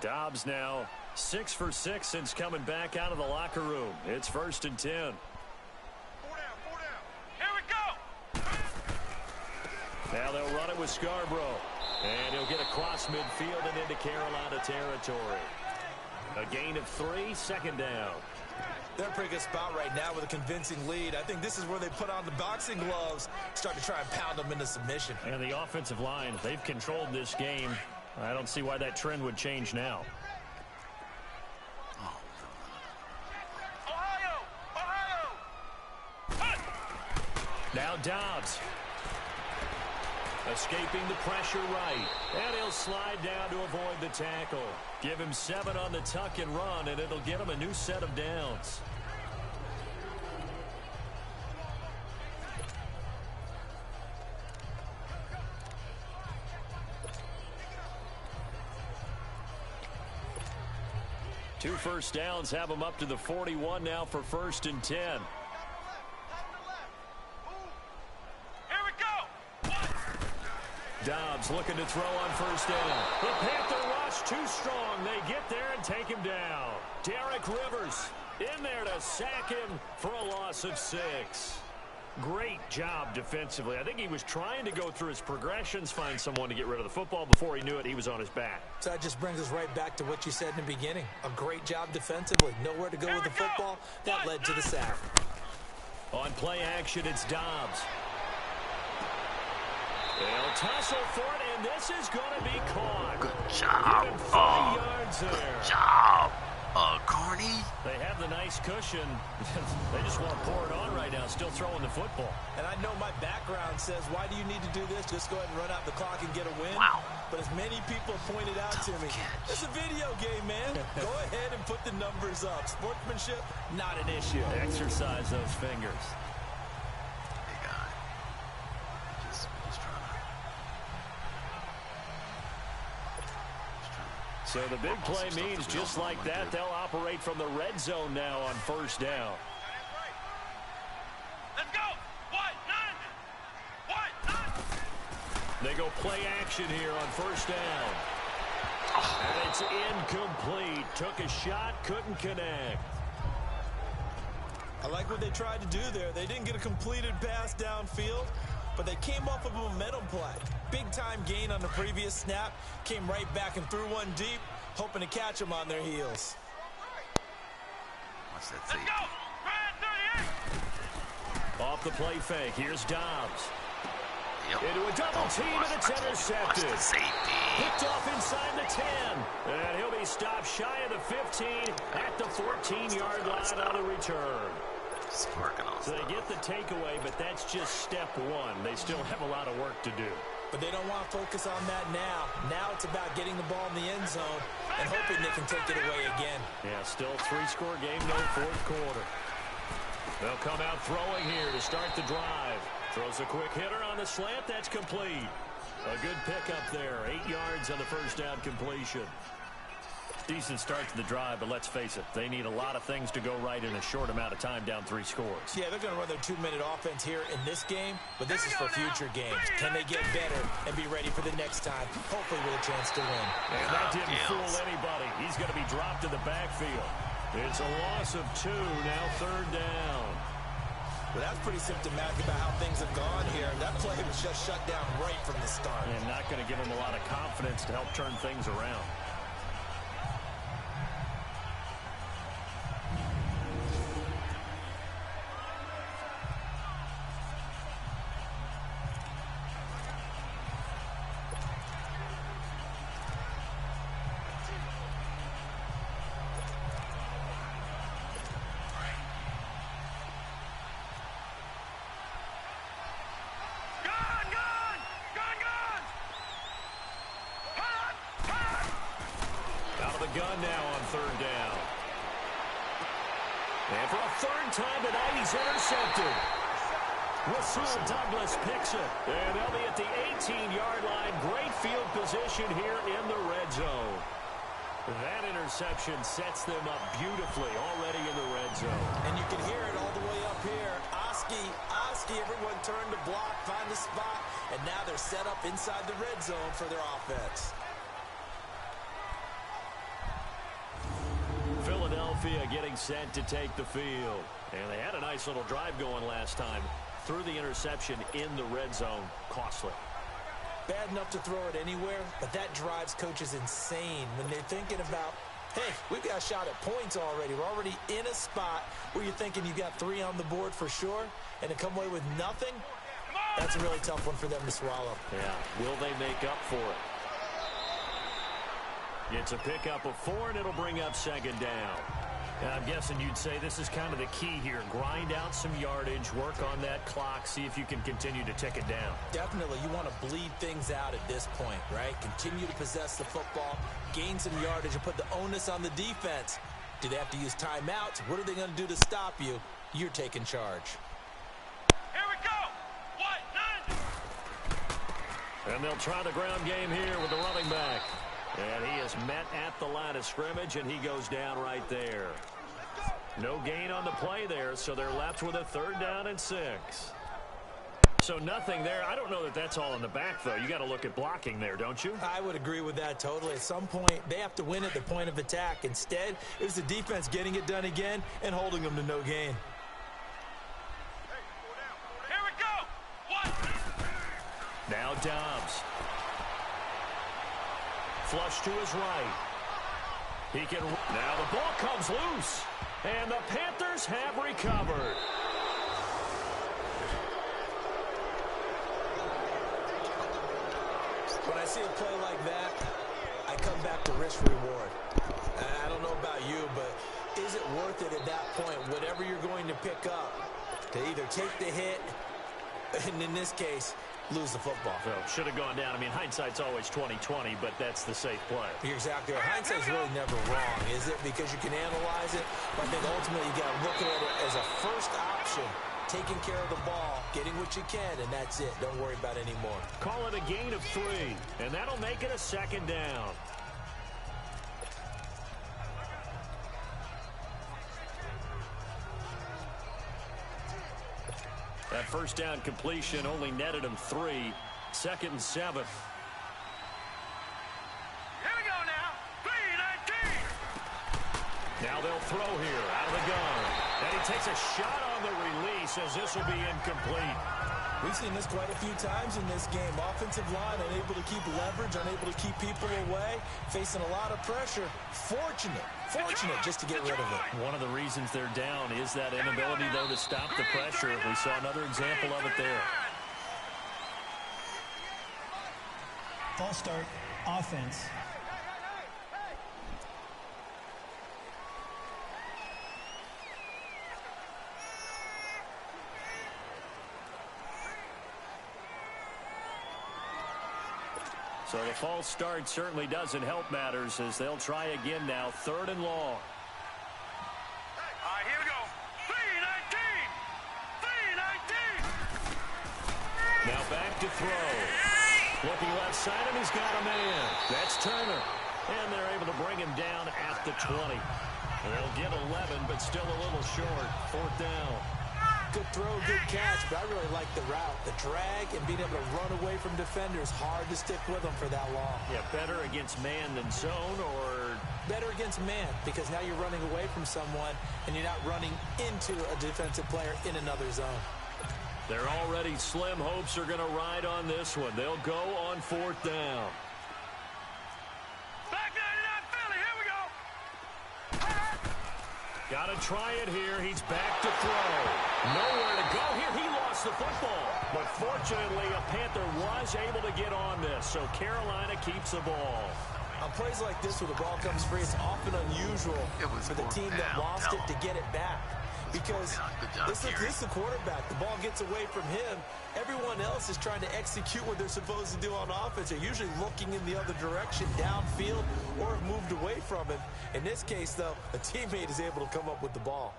Dobbs now 6 for 6 since coming back out of the locker room. It's 1st and 10. 4 down, 4 down. Here we go! Now they'll run it with Scarborough. And he'll get across midfield and into Carolina territory. A gain of 3, 2nd down. They're in a pretty good spot right now with a convincing lead. I think this is where they put on the boxing gloves, start to try and pound them into submission. And the offensive line, they've controlled this game. I don't see why that trend would change now. Now Dobbs. Escaping the pressure right. And he'll slide down to avoid the tackle. Give him 7 on the tuck and run, and it'll get him a new set of downs. 2 first downs have them up to the 41 now for 1st and 10. Here we go. Dobbs looking to throw on 1st down. The Panther rush too strong. They get there and take him down. Derek Rivers in there to sack him for a loss of 6. Great job defensively. I think he was trying to go through his progressions, find someone to get rid of the football. Before he knew it, he was on his back. So that just brings us right back to what you said in the beginning. A great job defensively. Nowhere to go with the football. That led to the sack. On play action, it's Dobbs. They'll tussle for it, and this is going to be caught. Good job. Even 40 yards there. Good job. Carney. They have the nice cushion. They just want to pour it on right now, still throwing the football. And I know my background says, why do you need to do this? Just go ahead and run out the clock and get a win. Wow. But as many people pointed out to me, it's a video game, man. Go ahead and put the numbers up. Sportsmanship, not an issue. Exercise those fingers. Big guy. Just trying to. So the big play means just like that, they'll operate from the red zone now on 1st down. Let's go. What? They go play action here on 1st down. And it's incomplete. Took a shot, couldn't connect. I like what they tried to do there. They didn't get a completed pass downfield, but they came off of a momentum play. Big-time gain on the previous snap. Came right back and threw one deep, hoping to catch them on their heels. What's that Let's safety? go. Brad 38. Off the play fake, here's Dobbs. Yep. Into a double team, and it's intercepted. Watch the safety. Picked off inside the 10. And he'll be stopped shy of the 15 at the 14-yard line on the return. Just working on So they stuff. get the takeaway, but that's just step one. They still have a lot of work to do. But they don't want to focus on that now. Now it's about getting the ball in the end zone and hoping they can take it away again. Yeah, still 3-score game, no 4th quarter. They'll come out throwing here to start the drive. Throws a quick hitter on the slant. That's complete. A good pickup there. 8 yards on the 1st down completion. Decent start to the drive, but let's face it, they need a lot of things to go right in a short amount of time down 3 scores. Yeah, they're going to run their 2-minute offense here in this game, but this is for future games. Can they get better and be ready for the next time, hopefully with a chance to win? And that didn't fool anybody. He's going to be dropped in the backfield. It's a loss of 2, now 3rd down. Well, that's pretty symptomatic about how things have gone here. That play was just shut down right from the start. And not going to give him a lot of confidence to help turn things around. Gun now on 3rd down. And for a 3rd time tonight, he's intercepted. Rasul Douglas picks it. And they'll be at the 18-yard line. Great field position here in the red zone. That interception sets them up beautifully already in the red zone. And you can hear it all the way up here. Oski, everyone turned to block, find the spot, and now they're set up inside the red zone for their offense. Philadelphia getting set to take the field. And they had a nice little drive going last time. Threw the interception in the red zone. Costly. Bad enough to throw it anywhere, but that drives coaches insane when they're thinking about, hey, we've got a shot at points already. We're already in a spot where you're thinking you've got 3 on the board for sure, and to come away with nothing, that's a really tough one for them to swallow. Yeah, will they make up for it? It's a pickup of 4, and it'll bring up 2nd down. And I'm guessing you'd say this is kind of the key here. Grind out some yardage, work on that clock, see if you can continue to tick it down. Definitely, you want to bleed things out at this point, right? Continue to possess the football, gain some yardage, and put the onus on the defense. Do they have to use timeouts? What are they going to do to stop you? You're taking charge. Here we go. What? 9. And they'll try the ground game here with the running back. And he is met at the line of scrimmage, and he goes down right there. No gain on the play there, so they're left with a 3rd down and 6. So nothing there. I don't know that that's all in the back, though. You got to look at blocking there, don't you? I would agree with that totally. At some point, they have to win at the point of attack. Instead, it was the defense getting it done again and holding them to no gain. Here we go. What? Now Dobbs. Flush to his right. He can. Now the ball comes loose. And the Panthers have recovered. When I see a play like that, I come back to risk-reward. I don't know about you, but is it worth it at that point, whatever you're going to pick up, to either take the hit, and in this case, lose the football? So should have gone down. I mean, hindsight's always 20/20, but that's the safe play. You're exactly right. Hindsight's really never wrong, is it? Because you can analyze it, but I think ultimately you got to look at it as a first option. Taking care of the ball, getting what you can, and that's it. Don't worry about it anymore. Call it a gain of 3, and that'll make it a 2nd down. That 1st down completion only netted him 3. 2nd and 7. Here we go now. 3-19. Now they'll throw here out of the gun. And he takes a shot on the release as this will be incomplete. We've seen this quite a few times in this game. Offensive line unable to keep leverage, unable to keep people away, facing a lot of pressure. Fortunate just to get rid of it. One of the reasons they're down is that inability, though, to stop the pressure. We saw another example of it there. False start, offense. So the false start certainly doesn't help matters as they'll try again now. 3rd and long. All right, here we go. 3-19. 3-19. Now back to throw. Looking left side, and he's got a man. That's Turner. And they're able to bring him down at the 20. And they'll get 11, but still a little short. 4th down. Good throw, good catch, but I really like the route. The drag and being able to run away from defenders. Hard to stick with them for that long. Yeah, better against man than zone, or better against man, because now you're running away from someone and you're not running into a defensive player in another zone. They're already slim hopes are going to ride on this one. They'll go on 4th down. Back 99 Philly, here we go. Got to try it here. He's back to throw. Nowhere to go here. He lost the football. But fortunately, a Panther was able to get on this, so Carolina keeps the ball. On plays like this where the ball comes free, it's often unusual for the team that lost it to get it back. Because this is the quarterback. The ball gets away from him. Everyone else is trying to execute what they're supposed to do on offense. They're usually looking in the other direction, downfield, or have moved away from him. In this case, though, a teammate is able to come up with the ball.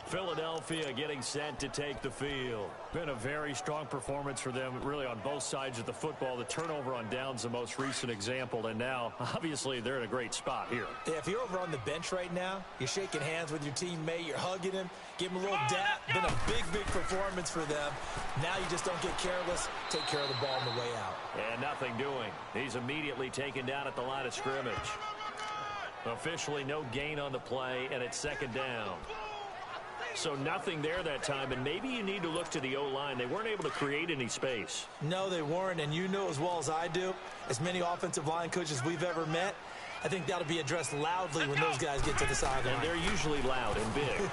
Philadelphia getting set to take the field. Been a very strong performance for them, really, on both sides of the football. The turnover on downs, the most recent example, and now, obviously, they're in a great spot here. Yeah, if you're over on the bench right now, you're shaking hands with your teammate, you're hugging him, give him a little dap. Been a big performance for them. Now you just don't get careless. Take care of the ball on the way out. And nothing doing. He's immediately taken down at the line of scrimmage. Officially no gain on the play, and it's 2nd down. So nothing there that time, and maybe you need to look to the O-line. They weren't able to create any space. No, they weren't, and you know as well as I do, as many offensive line coaches we've ever met, I think that'll be addressed loudly when those guys get to the sideline. And they're usually loud and big. And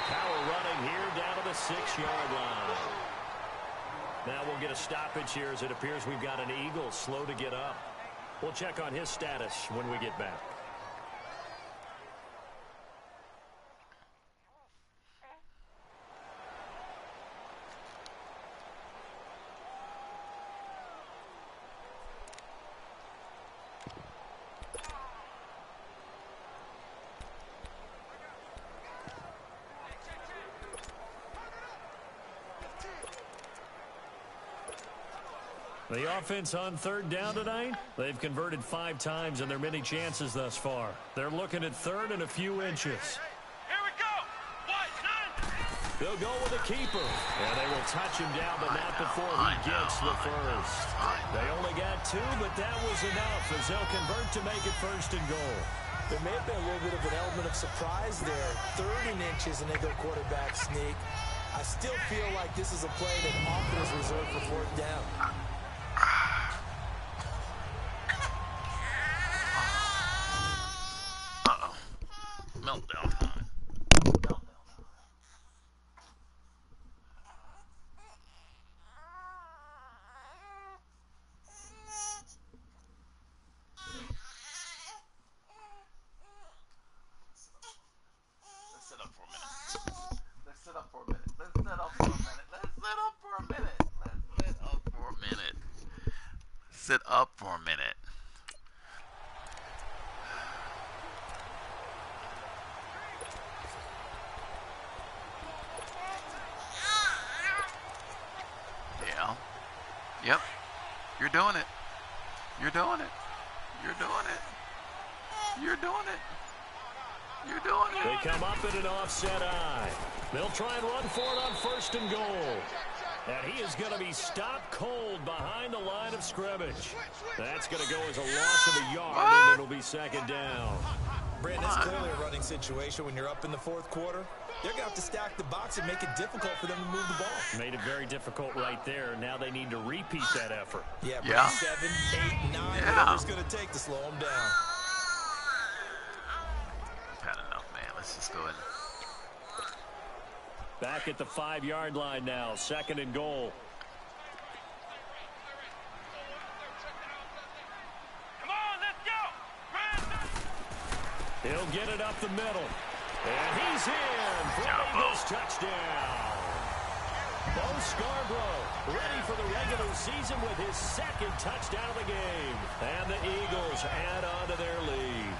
power running here down to the 6-yard line. Now we'll get a stoppage here as it appears we've got an Eagle slow to get up. We'll check on his status when we get back. The offense on third down tonight, they've converted 5 times in their many chances thus far. They're looking at third and a few inches. Here we go. They'll go with a keeper. And they will touch him down, but not before he gets the first. They only got 2, but that was enough as they'll convert to make it first and goal. There may have been a little bit of an element of surprise there. 3rd and inches, and they go quarterback sneak. I still feel like this is a play that often is reserved for 4th down. Uh-oh. Meltdown time. Let's sit up for a minute. Let's sit up for a minute. Let's sit up for a minute. Let's sit up for a minute. Sit up for a minute. Yeah. Yep. You're doing it. You're doing it. You're doing it. You're doing it. You're doing it. They come up in an offset eye. They'll try and run for it on 1st and goal. And he is going to be stopped cold behind the line of scrimmage. That's going to go as a loss of a yard, and it'll be 2nd down. Brandon, it's clearly a running situation when you're up in the 4th quarter. They're going to have to stack the box and make it difficult for them to move the ball. Made it very difficult right there. Now they need to repeat that effort. Yeah, 7, 8, 9, whatever it's going to take to slow them down. Had enough, man. Let's just go ahead. Back at the 5-yard line now, 2nd and goal. Come on, let's go. He'll get it up the middle. And he's in for an Eagles touchdown. Bo Scarborough ready for the regular season with his 2nd touchdown of the game. And the Eagles add on to their lead.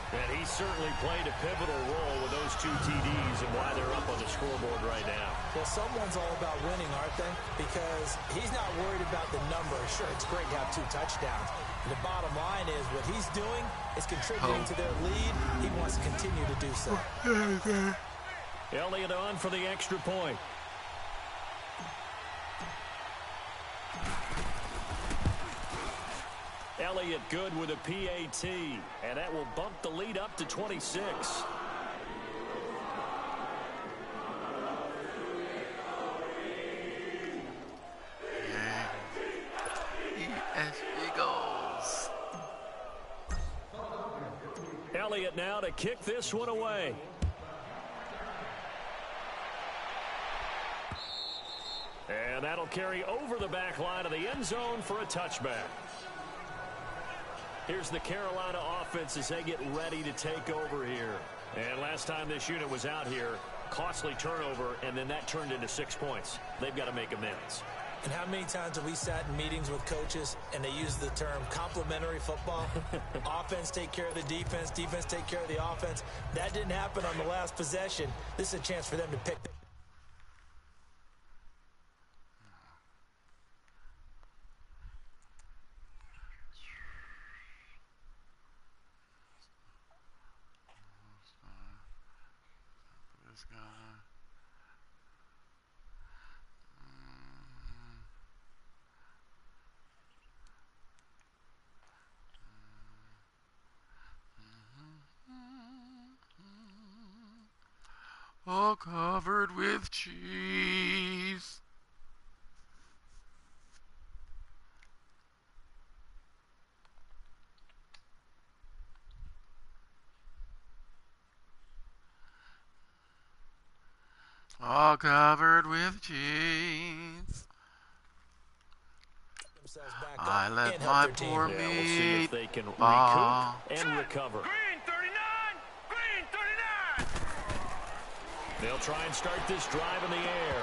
And he certainly played a pivotal role with those 2 TDs and why they're up on the scoreboard right now. Well, someone's all about winning, aren't they? Because he's not worried about the number. Sure, it's great to have 2 touchdowns. And the bottom line is what he's doing is contributing to their lead. He wants to continue to do so. Elliott on for the extra point. Elliott good with a PAT, and that will bump the lead up to 26. Eagles. Elliott now to kick this one away. And that'll carry over the back line of the end zone for a touchback. Here's the Carolina offense as they get ready to take over here. And last time this unit was out here, costly turnover, and then that turned into 6 points. They've got to make amends. And how many times have we sat in meetings with coaches and they use the term complementary football? Offense take care of the defense, defense take care of the offense. That didn't happen on the last possession. This is a chance for them to pick the all covered with cheese. All covered with cheese. I left my poor meat. We'll see if they can recoup and recover. Green 39. Green 39. They'll try and start this drive in the air.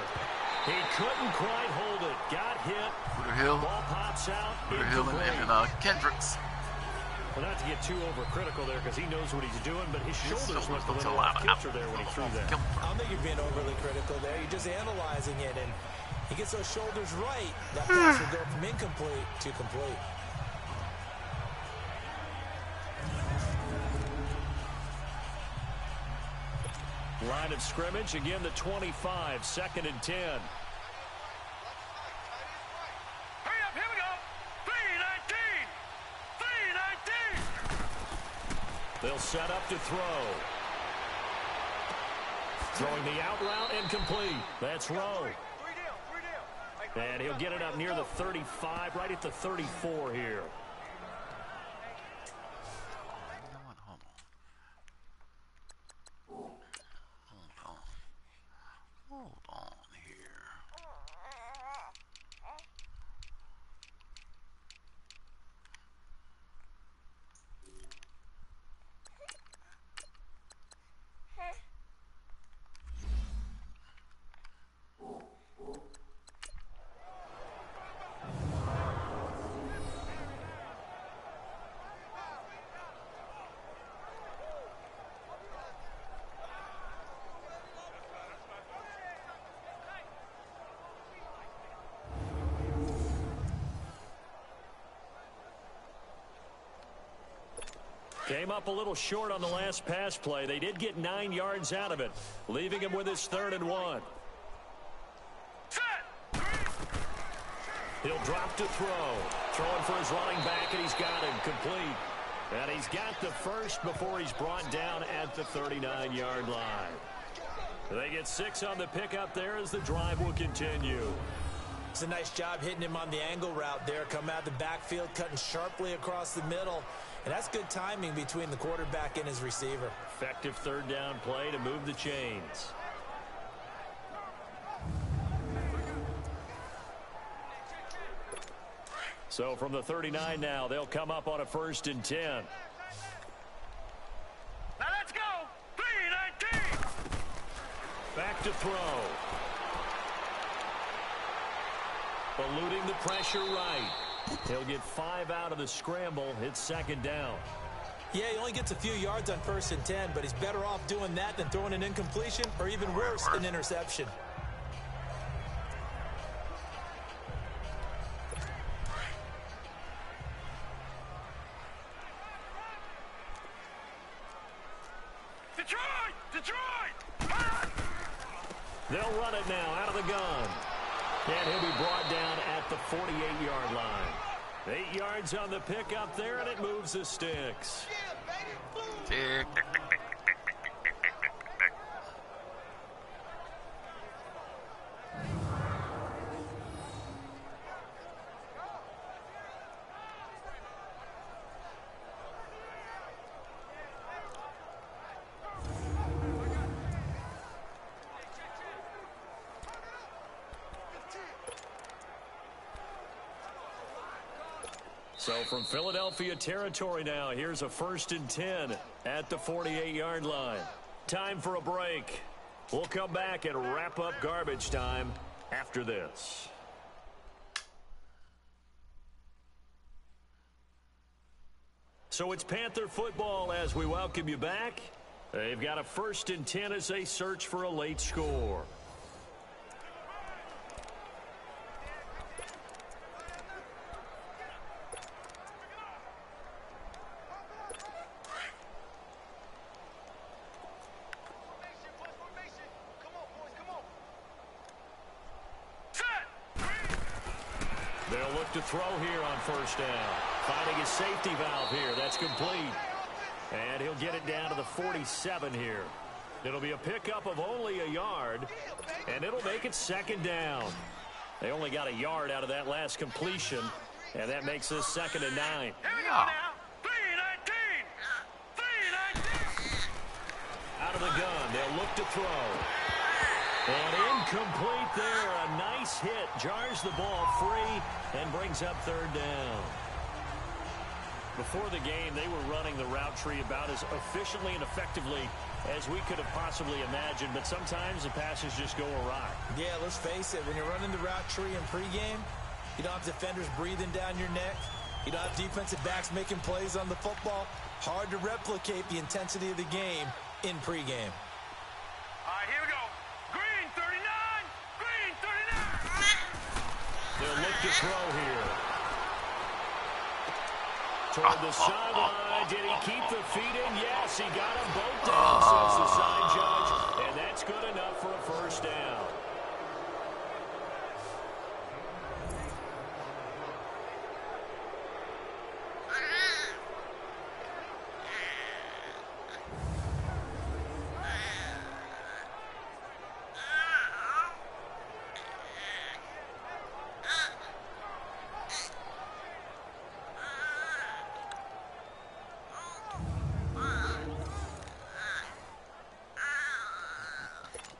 He couldn't quite hold it. Got hit. Hooterhill. Ball pops out. Hooterhill and Kendricks. Well, not to get too overcritical there because he knows what he's doing, but his shoulders went a looked little off kilter there when he threw that. I don't think you're being overly critical there. You're just analyzing it, and He gets those shoulders right. That pass will go from incomplete to complete. Line of scrimmage, again the 25, 2nd and 10. Hurry up, here we go. 3-19. They'll set up to throw. Throwing the out route, incomplete. That's Rowe. And he'll get it up near the 35, right at the 34 here. Hold on here. Came up a little short on the last pass play. They did get 9 yards out of it, leaving him with his 3rd and 1. He'll drop to throw. Throwing for his running back, and he's got him complete. And he's got the first before he's brought down at the 39-yard line. They get 6 on the pickup there as the drive will continue. It's a nice job hitting him on the angle route there. Come out of the backfield, cutting sharply across the middle. And that's good timing between the quarterback and his receiver. Effective 3rd down play to move the chains. So from the 39 now, they'll come up on a 1st and 10. Now let's go. 3-19. Back to throw. Eluding the pressure right. He'll get 5 out of the scramble. It's 2nd down. Yeah, he only gets a few yards on 1st and 10, but he's better off doing that than throwing an incompletion or even worse, an interception. Detroit! They'll run it now out of the gun. And he'll be brought down at the 48-yard line. 8 yards on the pickup there, and it moves the sticks. Tick, tick, tick, tick, tick, tick, tick, tick, tick, tick, tick. So from Philadelphia territory now, here's a 1st and 10 at the 48-yard line. Time for a break. We'll come back and wrap up garbage time after this. So it's Panther football as we welcome you back. They've got a 1st and 10 as they search for a late score. To throw here on 1st down. Finding his safety valve here. That's complete. And he'll get it down to the 47 here. It'll be a pickup of only a yard, and it'll make it 2nd down. They only got a yard out of that last completion, and that makes this 2nd and 9. Here we go now. 3-19. 3-19. Out of the gun. They'll look to throw. And incomplete there. A nice hit. Jars the ball free and brings up 3rd down. Before the game, they were running the route tree about as efficiently and effectively as we could have possibly imagined, but sometimes the passes just go awry. Yeah, let's face it. When you're running the route tree in pregame, you don't have defenders breathing down your neck. You don't have defensive backs making plays on the football. Hard to replicate the intensity of the game in pregame. All right, here we go. Green 39. Green 39. He'll look to throw here. Toward the sideline. Did he keep the feet in? Yes, he got them both down, says the side judge. And that's good enough for a first down.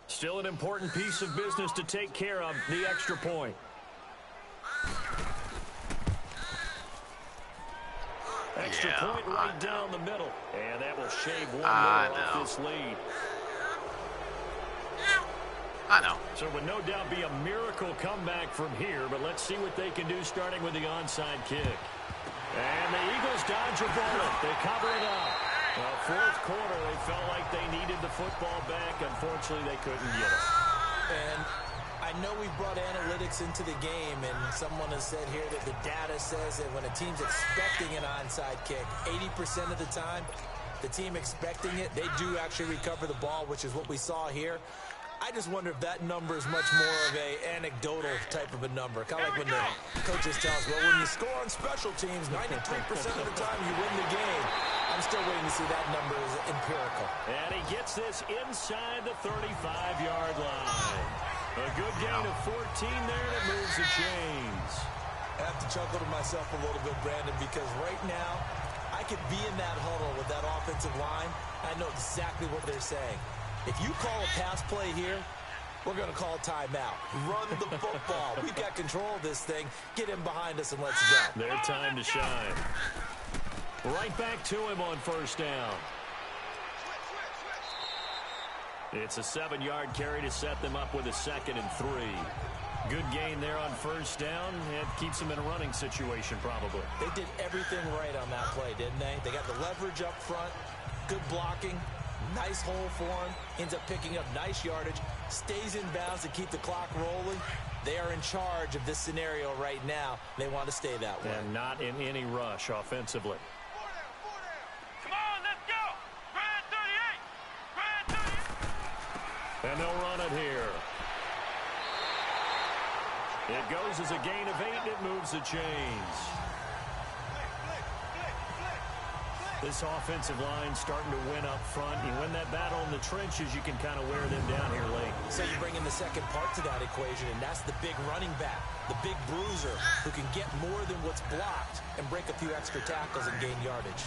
Still an important piece of business to take care of, the extra point. Extra point right down the middle. And that will shave one more off this lead. I know. So it would no doubt be a miracle comeback from here, but let's see what they can do starting with the onside kick. And the Eagles dodge a bullet. They cover it up. Well, fourth quarter, they felt like they needed the football back. Unfortunately, they couldn't get it. And I know we've brought analytics into the game, and someone has said here that the data says that when a team's expecting an onside kick, 80% of the time, the team expecting it, they do actually recover the ball, which is what we saw here. I just wonder if that number is much more of a anecdotal type of a number. Kind of like when the coaches tell us, well, when you score on special teams, 93% of the time you win the game. I'm still waiting to see that number is empirical. And he gets this inside the 35-yard line. A good gain of 14 there that moves the chains. I have to chuckle to myself a little bit, Brandon, because right now I could be in that huddle with that offensive line. I know exactly what they're saying. If you call a pass play here, we're going to call a timeout. Run the football. We've got control of this thing. Get him behind us and let's go. Their time to shine. Right back to him on first down. It's a 7-yard carry to set them up with a 2nd and 3. Good gain there on first down. It keeps them in a running situation probably. They did everything right on that play, didn't they? They got the leverage up front, good blocking, nice hole for him, ends up picking up nice yardage, stays in bounds to keep the clock rolling. They are in charge of this scenario right now. They want to stay that way. And not in any rush offensively. Come on, let's go. Brand 38. Brand 38. And they'll run it here. It goes as a gain of 8, and it moves the chains. This offensive line starting to win up front. You win that battle in the trenches, you can kind of wear them down here late. So you bring in the second part to that equation, and that's the big running back, the big bruiser, who can get more than what's blocked and break a few extra tackles and gain yardage.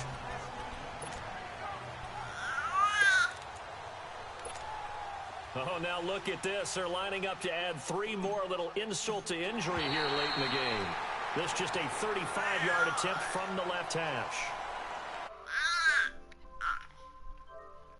Oh, now look at this. They're lining up to add 3 more, little insult to injury here late in the game. This just a 35-yard attempt from the left hash.